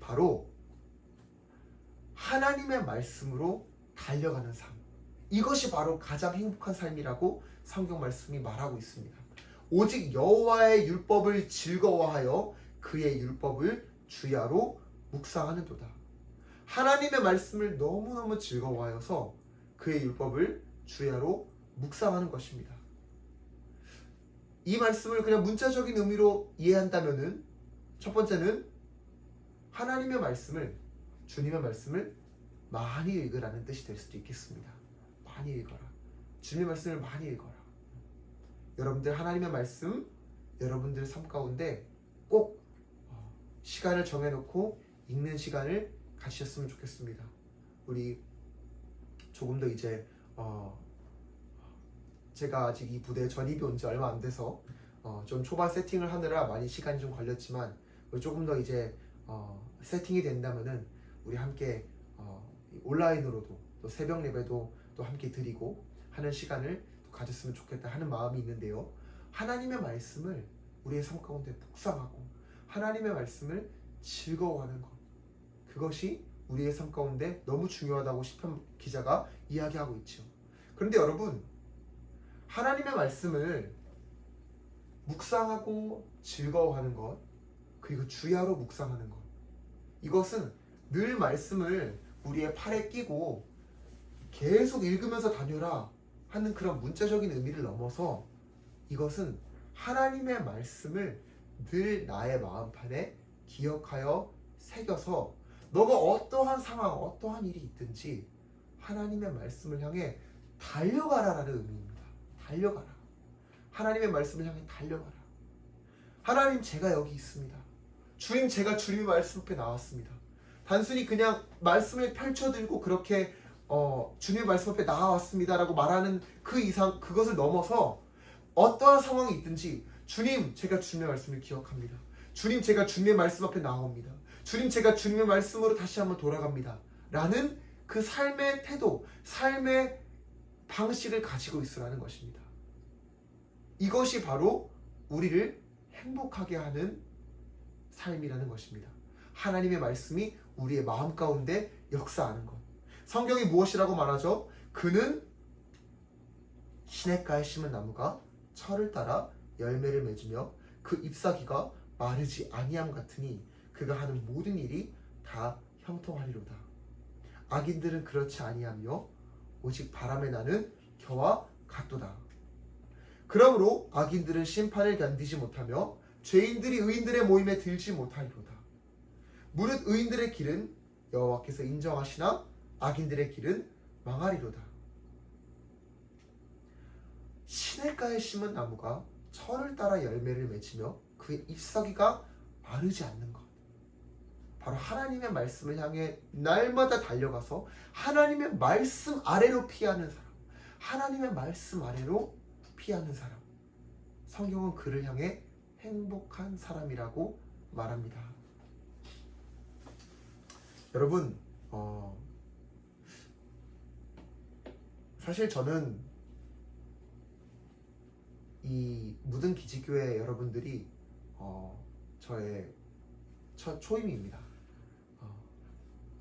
바로 하나님의 말씀으로 달려가는 삶, 이것이 바로 가장 행복한 삶이라고 성경 말씀이 말하고 있습니다. 오직 여호와의 율법을 즐거워하여 그의 율법을 주야로 묵상하는도다. 하나님의 말씀을 너무너무 즐거워하여서 그의 율법을 주야로 묵상하는 것입니다. 이 말씀을 그냥 문자적인 의미로 이해한다면은, 첫 번째는 하나님의 말씀을, 주님의 말씀을 많이 읽으라는 뜻이 될 수도 있겠습니다. 많이 읽어라. 주님의 말씀을 많이 읽어라. 여러분들 하나님의 말씀, 여러분들 삶 가운데 꼭 시간을 정해놓고 읽는 시간을 가지셨으면 좋겠습니다. 우리 조금 더 이제 제가 아직 이 부대에 전입이 온 지 얼마 안 돼서 좀 초반 세팅을 하느라 많이 시간이 좀 걸렸지만, 조금 더 이제 세팅이 된다면은 우리 함께 온라인으로도 또 새벽 예배도 또 함께 드리고 하는 시간을 또 가졌으면 좋겠다 하는 마음이 있는데요. 하나님의 말씀을 우리의 삶 가운데 묵상하고 하나님의 말씀을 즐거워하는 것, 그것이 우리의 삶 가운데 너무 중요하다고 시편 기자가 이야기하고 있죠. 그런데 여러분, 하나님의 말씀을 묵상하고 즐거워하는 것, 그리고 주야로 묵상하는 것, 이것은 늘 말씀을 우리의 팔에 끼고 계속 읽으면서 다녀라 하는 그런 문자적인 의미를 넘어서 이것은 하나님의 말씀을 늘 나의 마음판에 기억하여 새겨서 너가 어떠한 상황, 어떠한 일이 있든지 하나님의 말씀을 향해 달려가라라는 의미입니다. 달려가라. 하나님의 말씀을 향해 달려가라. 하나님, 제가 여기 있습니다. 주님, 제가 주님의 말씀 앞에 나왔습니다. 단순히 그냥 말씀을 펼쳐들고 그렇게 주님의 말씀 앞에 나와왔습니다라고 말하는 그 이상, 그것을 넘어서 어떠한 상황이 있든지 주님, 제가 주님의 말씀을 기억합니다. 주님, 제가 주님의 말씀 앞에 나옵니다. 주님, 제가 주님의 말씀으로 다시 한번 돌아갑니다. 라는 그 삶의 태도, 삶의 방식을 가지고 있으라는 것입니다. 이것이 바로 우리를 행복하게 하는 삶이라는 것입니다. 하나님의 말씀이 우리의 마음 가운데 역사하는 것. 성경이 무엇이라고 말하죠? 그는 시냇가에 심은 나무가 철을 따라 열매를 맺으며 그 잎사귀가 마르지 아니함 같으니 그가 하는 모든 일이 다 형통하리로다. 악인들은 그렇지 아니하며 오직 바람에 나는 겨와 같도다. 그러므로 악인들은 심판을 견디지 못하며 죄인들이 의인들의 모임에 들지 못하리로다. 무릇 의인들의 길은 여호와께서 인정하시나 악인들의 길은 망하리로다. 시냇가에 심은 나무가 철을 따라 열매를 맺으며 그의 잎사귀가 마르지 않는 것. 바로 하나님의 말씀을 향해 날마다 달려가서 하나님의 말씀 아래로 피하는 사람. 하나님의 말씀 아래로 피하는 사람. 성경은 그를 향해 행복한 사람이라고 말합니다. 여러분, 사실 저는 이 묻은 기지교회 여러분들이 저의 첫 초임입니다.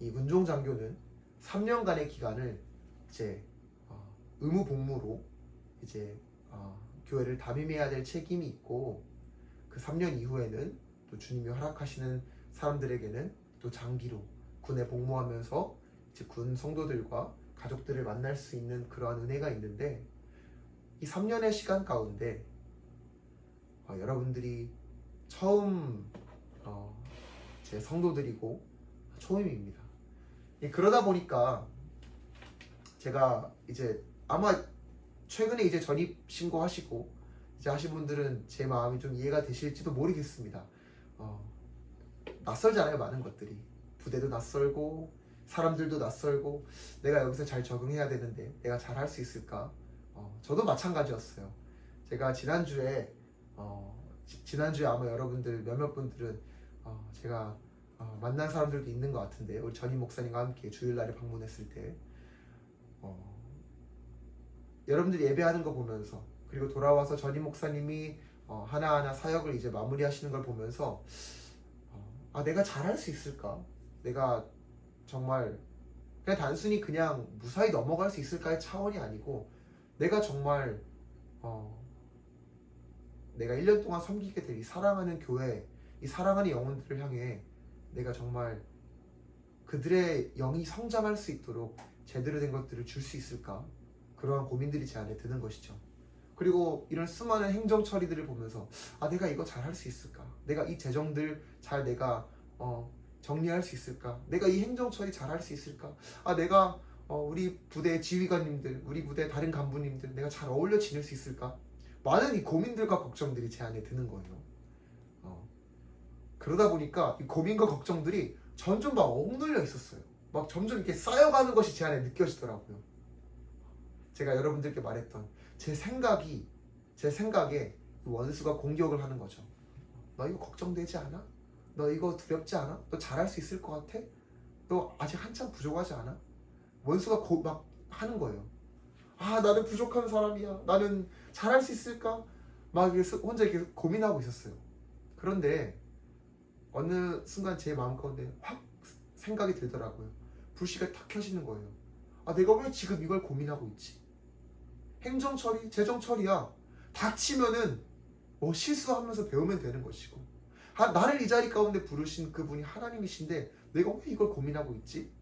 이 문종장교는 3년간의 기간을 이제 의무 복무로 이제 교회를 담임해야 될 책임이 있고, 그 3년 이후에는 또 주님이 허락하시는 사람들에게는 또 장기로 군에 복무하면서 이제 군 성도들과 가족들을 만날 수 있는 그러한 은혜가 있는데, 이 3년의 시간 가운데 여러분들이 처음 제 성도들이고 초임입니다. 그러다 보니까 제가 이제 아마 최근에 이제 전입 신고하시고 이제 하신 분들은 제 마음이 좀 이해가 되실지도 모르겠습니다. 낯설잖아요, 많은 것들이. 부대도 낯설고 사람들도 낯설고 내가 여기서 잘 적응해야 되는데 내가 잘 할 수 있을까? 저도 마찬가지였어요. 제가 지난주에 아마 여러분들 몇몇 분들은 제가 만난 사람들도 있는 것 같은데, 우리 전임 목사님과 함께 주일날에 방문했을 때 여러분들이 예배하는 거 보면서, 그리고 돌아와서 전임 목사님이 하나하나 사역을 이제 마무리하시는 걸 보면서 내가 잘할 수 있을까? 내가 정말 그냥 단순히 그냥 무사히 넘어갈 수 있을까의 차원이 아니고, 내가 정말 내가 1년 동안 섬기게 될 이 사랑하는 교회, 이 사랑하는 영혼들을 향해 내가 정말 그들의 영이 성장할 수 있도록 제대로 된 것들을 줄 수 있을까? 그러한 고민들이 제 안에 드는 것이죠. 그리고 이런 수많은 행정 처리들을 보면서 내가 이거 잘 할 수 있을까? 내가 이 재정들 잘 내가 정리할 수 있을까? 내가 이 행정 처리 잘 할 수 있을까? 내가 우리 부대 지휘관님들, 우리 부대 다른 간부님들 내가 잘 어울려 지낼 수 있을까? 많은 이 고민들과 걱정들이 제 안에 드는 거예요. 그러다 보니까 이 고민과 걱정들이 점점 막 억눌려 있었어요. 막 점점 이렇게 쌓여가는 것이 제 안에 느껴지더라고요. 제가 여러분들께 말했던 제 생각에 원수가 공격을 하는 거죠. 너 이거 걱정되지 않아? 너 이거 두렵지 않아? 너 잘할 수 있을 것 같아? 너 아직 한참 부족하지 않아? 원수가 막 하는 거예요. 나는 부족한 사람이야. 나는 잘할 수 있을까? 막 혼자 이렇게 고민하고 있었어요. 그런데 어느 순간 제 마음 가운데 확 생각이 들더라고요. 불씨가 탁 켜지는 거예요. 내가 왜 지금 이걸 고민하고 있지? 행정 처리, 재정 처리야. 닥치면은 실수하면서 배우면 되는 것이고, 나를 이 자리 가운데 부르신 그분이 하나님이신데 내가 왜 이걸 고민하고 있지?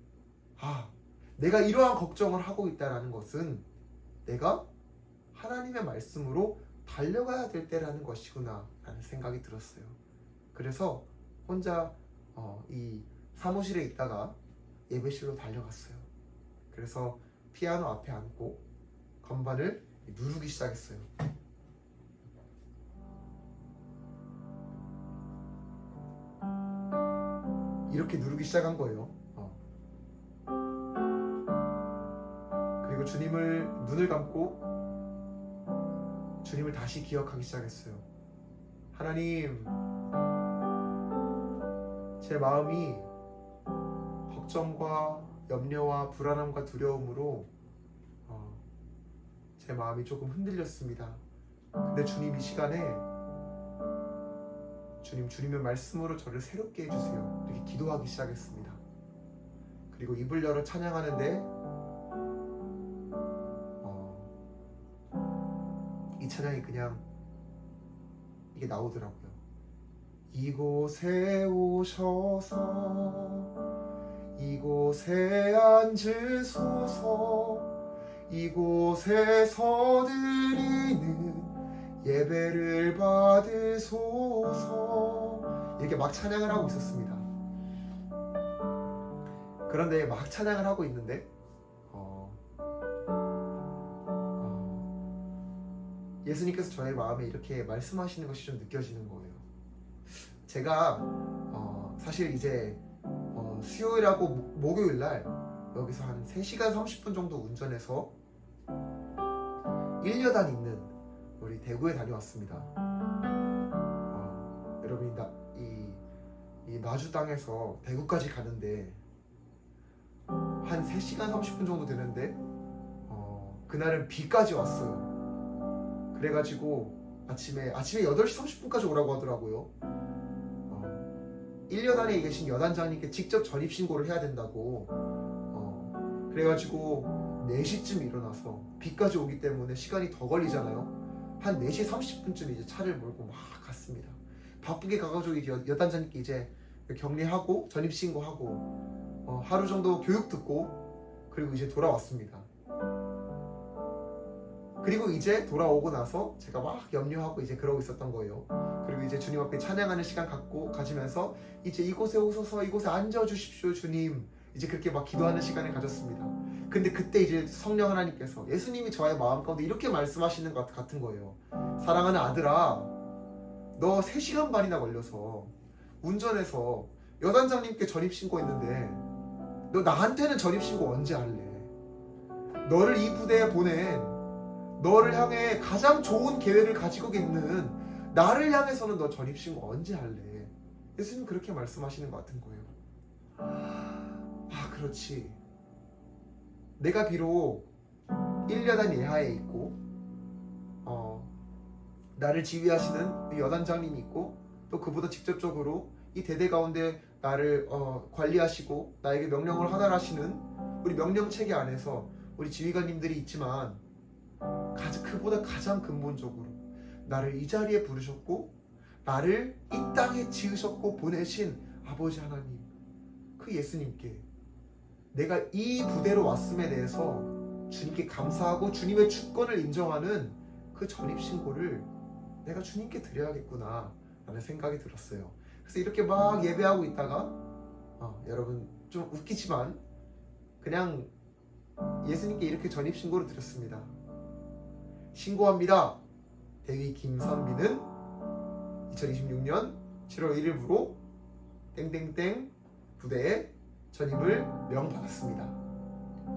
내가 이러한 걱정을 하고 있다는 것은 내가 하나님의 말씀으로 달려가야 될 때라는 것이구나 라는 생각이 들었어요. 그래서 혼자 이 사무실에 있다가 예배실로 달려갔어요. 그래서 피아노 앞에 앉고 건반을 누르기 시작했어요. 이렇게 누르기 시작한 거예요. 그리고 주님을 눈을 감고 주님을 다시 기억하기 시작했어요. 하나님, 제 마음이 걱정과 염려와 불안함과 두려움으로 제 마음이 조금 흔들렸습니다. 근데 주님, 이 시간에 주님의 말씀으로 저를 새롭게 해주세요. 이렇게 기도하기 시작했습니다. 그리고 입을 열어 찬양하는데 이 찬양이 그냥 이게 나오더라고요. 이곳에 오셔서 이곳에 앉으소서 이곳에서 드리는 예배를 받으소서 이렇게 막 찬양을 하고 있었습니다. 그런데 막 찬양을 하고 있는데 예수님께서 저의 마음에 이렇게 말씀하시는 것이 좀 느껴지는 거예요. 제가 사실 이제 수요일하고 목요일날 여기서 한 3시간 30분 정도 운전해서 1여단 있는 우리 대구에 다녀왔습니다. 여러분이 이 나주 땅에서 대구까지 가는데 한 3시간 30분 정도 되는데 그날은 비까지 왔어요. 그래가지고 아침에 8시 30분까지 오라고 하더라고요. 1여단에 계신 여단장님께 직접 전입신고를 해야 된다고. 그래가지고 4시쯤 일어나서 비까지 오기 때문에 시간이 더 걸리잖아요. 한 4시 30분쯤 이제 차를 몰고 막 갔습니다. 바쁘게 가가지고 이제 여단장님께 이제 격리하고 전입신고하고 하루 정도 교육 듣고 그리고 이제 돌아왔습니다. 그리고 이제 돌아오고 나서 제가 막 염려하고 이제 그러고 있었던 거예요. 그리고 이제 주님 앞에 찬양하는 시간 가지면서 이제 이곳에 오셔서 이곳에 앉아주십시오 주님, 이제 그렇게 막 기도하는 시간을 가졌습니다. 근데 그때 이제 성령 하나님께서 예수님이 저의 마음 가운데 이렇게 말씀하시는 것 같은 거예요. 사랑하는 아들아, 너 3시간 반이나 걸려서 운전해서 여단장님께 전입신고했는데 너 나한테는 전입신고 언제 할래? 너를 이 부대에 보낸 너를 향해 가장 좋은 계획을 가지고 있는 나를 향해서는 너 전입신고 언제 할래? 예수님 그렇게 말씀하시는 것 같은 거예요. 그렇지. 내가 비록 1여단 예하에 있고 나를 지휘하시는 여단장님이 있고 또 그보다 직접적으로 이 대대 가운데 나를 관리하시고 나에게 명령을 하달하시는 우리 명령체계 안에서 우리 지휘관님들이 있지만 그보다 가장 근본적으로 나를 이 자리에 부르셨고 나를 이 땅에 지으셨고 보내신 아버지 하나님, 그 예수님께 내가 이 부대로 왔음에 대해서 주님께 감사하고 주님의 주권을 인정하는 그 전입신고를 내가 주님께 드려야겠구나 라는 생각이 들었어요. 그래서 이렇게 막 예배하고 있다가 여러분 좀 웃기지만 그냥 예수님께 이렇게 전입신고를 드렸습니다. 신고합니다. 대위 김선비는 2026년 7월 1일부로 땡땡땡 부대에 전입을 명받았습니다.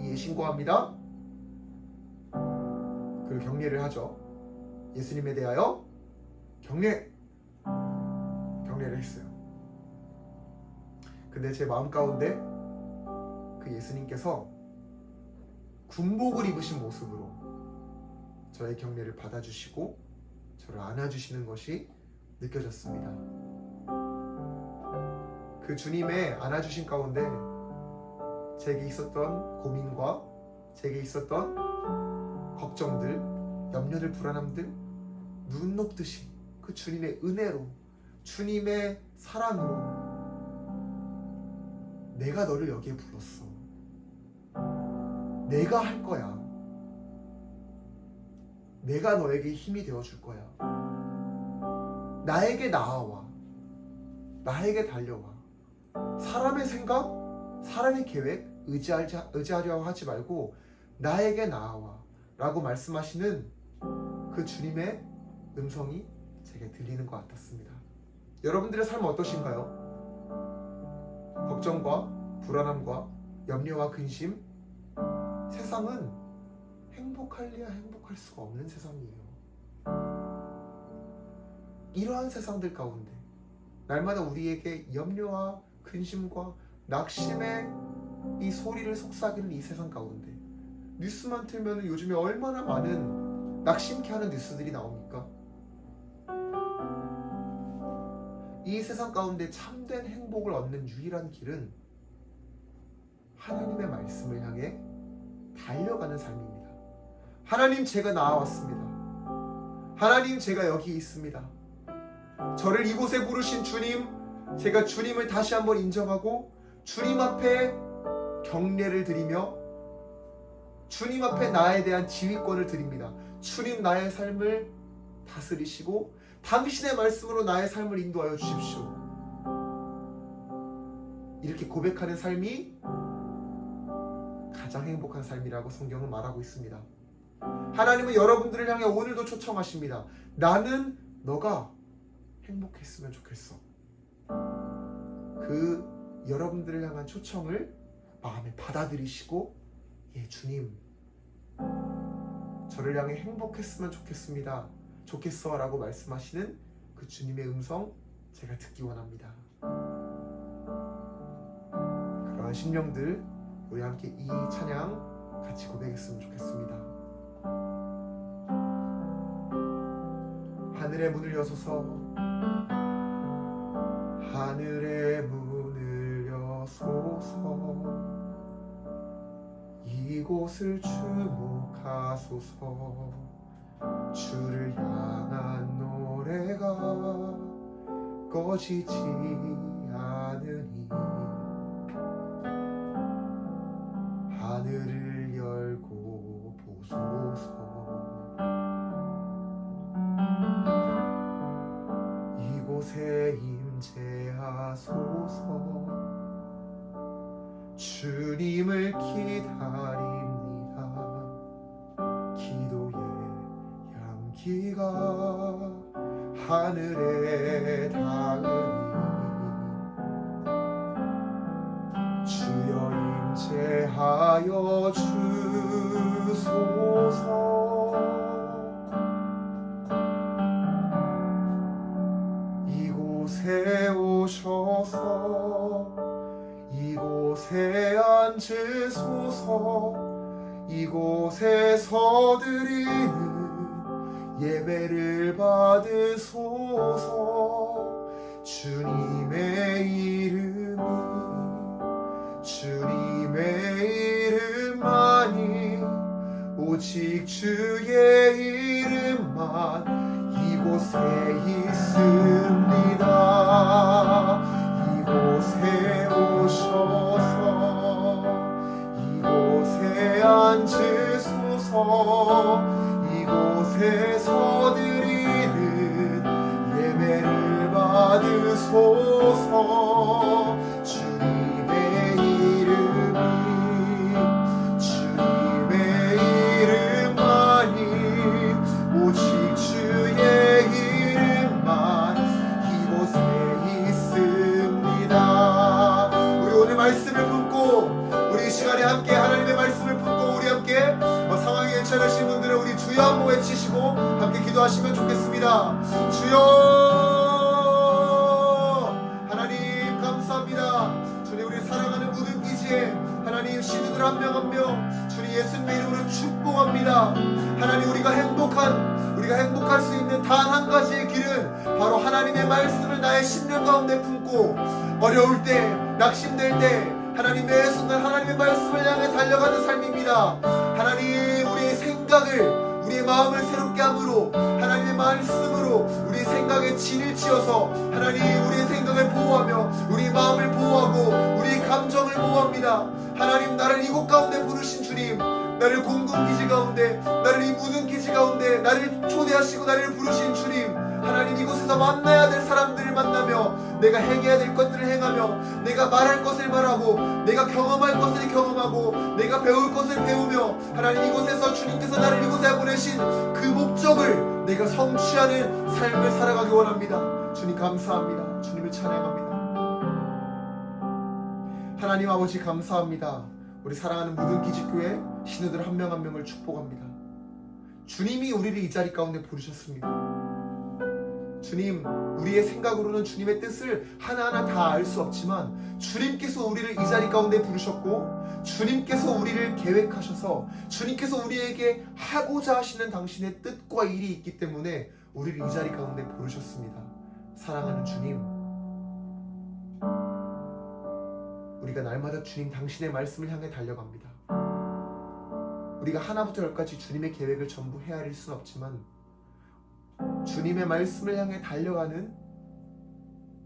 이에 신고합니다. 그리고 경례를 하죠. 예수님에 대하여 경례를 했어요. 근데 제 마음 가운데 그 예수님께서 군복을 입으신 모습으로 저의 경례를 받아주시고 저를 안아주시는 것이 느껴졌습니다. 그 주님의 안아주신 가운데 제게 있었던 고민과 제게 있었던 걱정들, 염려들, 불안함들 눈 녹듯이 그 주님의 은혜로, 주님의 사랑으로 내가 너를 여기에 불렀어. 내가 할 거야. 내가 너에게 힘이 되어줄 거야. 나에게 나아와. 나에게 달려와. 사람의 생각, 사람의 계획 의지하려 하지 말고 나에게 나아와 라고 말씀하시는 그 주님의 음성이 제게 들리는 것 같았습니다. 여러분들의 삶은 어떠신가요? 걱정과 불안함과 염려와 근심, 세상은 행복할래야 행복할 수가 없는 세상이에요. 이러한 세상들 가운데 날마다 우리에게 염려와 근심과 낙심의 이 소리를 속삭이는 이 세상 가운데 뉴스만 틀면 요즘에 얼마나 많은 낙심케 하는 뉴스들이 나옵니까? 이 세상 가운데 참된 행복을 얻는 유일한 길은 하나님의 말씀을 향해 달려가는 삶입니다. 하나님, 제가 나아왔습니다. 하나님, 제가 여기 있습니다. 저를 이곳에 부르신 주님, 제가 주님을 다시 한번 인정하고 주님 앞에 경례를 드리며 주님 앞에 나에 대한 지휘권을 드립니다. 주님, 나의 삶을 다스리시고 당신의 말씀으로 나의 삶을 인도하여 주십시오. 이렇게 고백하는 삶이 가장 행복한 삶이라고 성경은 말하고 있습니다. 하나님은 여러분들을 향해 오늘도 초청하십니다. 나는 너가 행복했으면 좋겠어. 그 여러분들을 향한 초청을 마음에 받아들이시고, 예, 주님, 저를 향해 행복했으면 좋겠어 라고 말씀하시는 그 주님의 음성, 제가 듣기 원합니다. 그러한 심령들, 우리 함께 이 찬양 같이 고백했으면 좋겠습니다. 하늘의 문을 여소서, 하늘의 문을 여소서, 이곳을 주목하소서. 주를 향한 노래가 꺼지지 않으니 하늘을 열고 보소서. 이곳에 임재하소서. 주님을 기다립니다. 기도의 향기가 하늘에 닿으니 주여 임재하여 주소서. 이곳에 오셔서 이곳에 앉으소서. 이곳에서 드리는 예배를 받으소서. 주님의 이름만이 오직 주의 이름만 이곳에 있습니다. 이곳에 오셔서 이곳에 앉으소서. 이곳에서 드리는 예배를 받으소서. 주님의 이름만이 오직 주의 이름만 이곳에 있습니다. 우리 오늘 말씀을 품고, 우리 이 시간에 함께 하나님의 말씀을 품고 우리 함께 상황이 괜찮으신 분들은 우리 주여 한번 외치시고 함께 기도하시면 좋겠습니다. 주여, 하나님 감사합니다. 주님, 우리 사랑하는 모든 기지에 하나님 신우들 한 명 한 명 주님 예수님의 이름으로 축복합니다. 하나님, 우리가 행복할 수 있는 단 한 가지의 길은 바로 하나님의 말씀을 나의 심령 가운데 품고 어려울 때, 낙심될 때 하나님 매 순간 하나님의 말씀을 향해 달려가는 삶입니다. 하나님, 우리의 생각을, 우리의 마음을 새롭게 함으로 하나님의 말씀으로 우리 생각에 진을 치어서 하나님 우리의 생각을 보호하며 우리 마음을 보호하고 우리 감정을 보호합니다. 하나님, 나를 이곳 가운데 부르신 주님, 나를 공군기지 가운데, 나를 이 무등기지 가운데 나를 초대하시고 나를 부르신 주님, 하나님, 이곳에서 만나야 될 사람들을 만나며 내가 행해야 될 것들을 행하며 내가 말할 것을 말하고 내가 경험할 것을 경험하고 내가 배울 것을 배우며, 하나님, 이곳에서 주님께서 나를 이곳에 보내신 그 목적을 내가 성취하는 삶을 살아가기 원합니다. 주님 감사합니다. 주님을 찬양합니다. 하나님 아버지 감사합니다. 우리 사랑하는 무등기지교회 신우들 한 명 한 명을 축복합니다. 주님이 우리를 이 자리 가운데 부르셨습니다. 주님, 우리의 생각으로는 주님의 뜻을 하나하나 다 알 수 없지만 주님께서 우리를 이 자리 가운데 부르셨고 주님께서 우리를 계획하셔서 주님께서 우리에게 하고자 하시는 당신의 뜻과 일이 있기 때문에 우리를 이 자리 가운데 부르셨습니다. 사랑하는 주님, 우리가 날마다 주님 당신의 말씀을 향해 달려갑니다. 우리가 하나부터 열까지 주님의 계획을 전부 헤아릴 수는 없지만 주님의 말씀을 향해 달려가는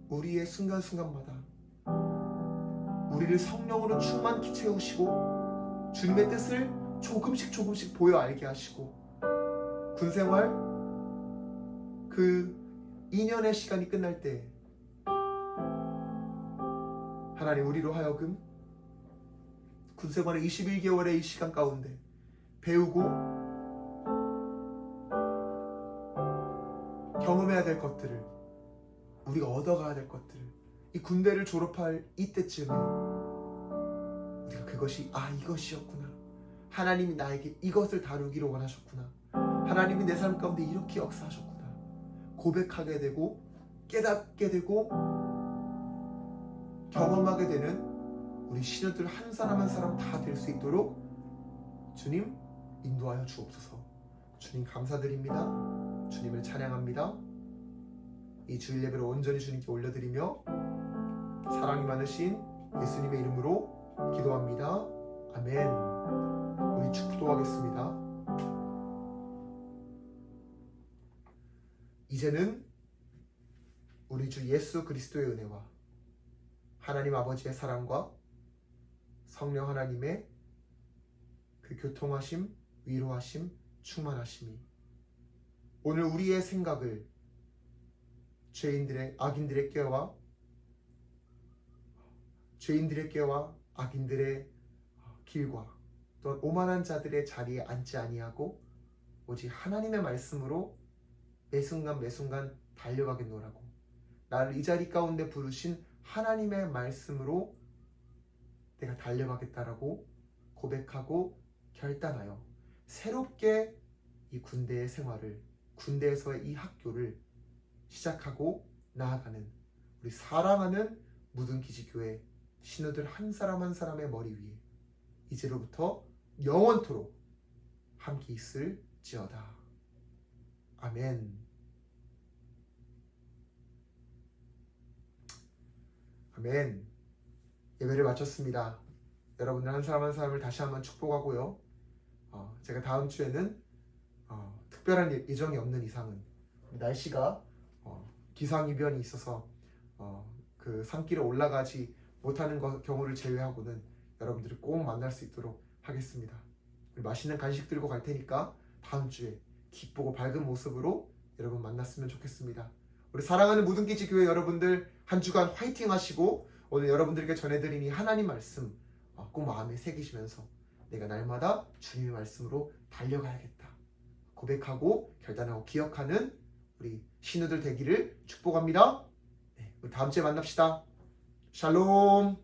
우리의 순간순간마다 우리를 성령으로 충만히 채우시고 주님의 뜻을 조금씩 보여 알게 하시고 군생활 그 2년의 시간이 끝날 때 하나님, 우리로 하여금 군생활의 21개월의 이 시간 가운데 배우고 경험해야 될 것들을, 우리가 얻어가야 될 것들을, 이 군대를 졸업할 이때쯤에 우리가 그것이 이것이었구나, 하나님이 나에게 이것을 다루기를 원하셨구나, 하나님이 내 삶 가운데 이렇게 역사하셨구나 고백하게 되고 깨닫게 되고 경험하게 되는 우리 신우들 한 사람 한 사람 다 될 수 있도록 주님 인도하여 주옵소서. 주님 감사드립니다. 주님을 찬양합니다. 이 주일 예배를 온전히 주님께 올려드리며 사랑이 많으신 예수님의 이름으로 기도합니다. 아멘. 우리 축도하겠습니다. 이제는 우리 주 예수 그리스도의 은혜와 하나님 아버지의 사랑과 성령 하나님의 그 교통하심, 위로하심, 충만하심이 오늘 우리의 생각을 악인들의 꾀와 악인들의 길과 또한 오만한 자들의 자리에 앉지 아니하고 오직 하나님의 말씀으로 매순간 달려가겠노라고, 나를 이 자리 가운데 부르신 하나님의 말씀으로 내가 달려가겠다라고 고백하고 결단하여 새롭게 이 군대의 생활을, 군대에서의 이 학교를 시작하고 나아가는 우리 사랑하는 무등기지교회 신우들 한 사람 한 사람의 머리 위에 이제로부터 영원토록 함께 있을지어다. 아멘. 아멘. 예배를 마쳤습니다. 여러분들 한 사람 한 사람을 다시 한번 축복하고요. 제가 다음 주에는 특별한 예정이 없는 이상은 날씨가 기상이변이 있어서 그 산길에 올라가지 못하는 경우를 제외하고는 여러분들을 꼭 만날 수 있도록 하겠습니다. 맛있는 간식 들고 갈 테니까 다음 주에 기쁘고 밝은 모습으로 여러분 만났으면 좋겠습니다. 우리 사랑하는 무등기지 교회 여러분들 한 주간 화이팅 하시고 오늘 여러분들에게 전해드린 이 하나님 말씀 꼭 마음에 새기시면서 내가 날마다 주님의 말씀으로 달려가야겠다 고백하고 결단하고 기억하는 우리 신우들 되기를 축복합니다. 우리 다음 주에 만납시다. 샬롬.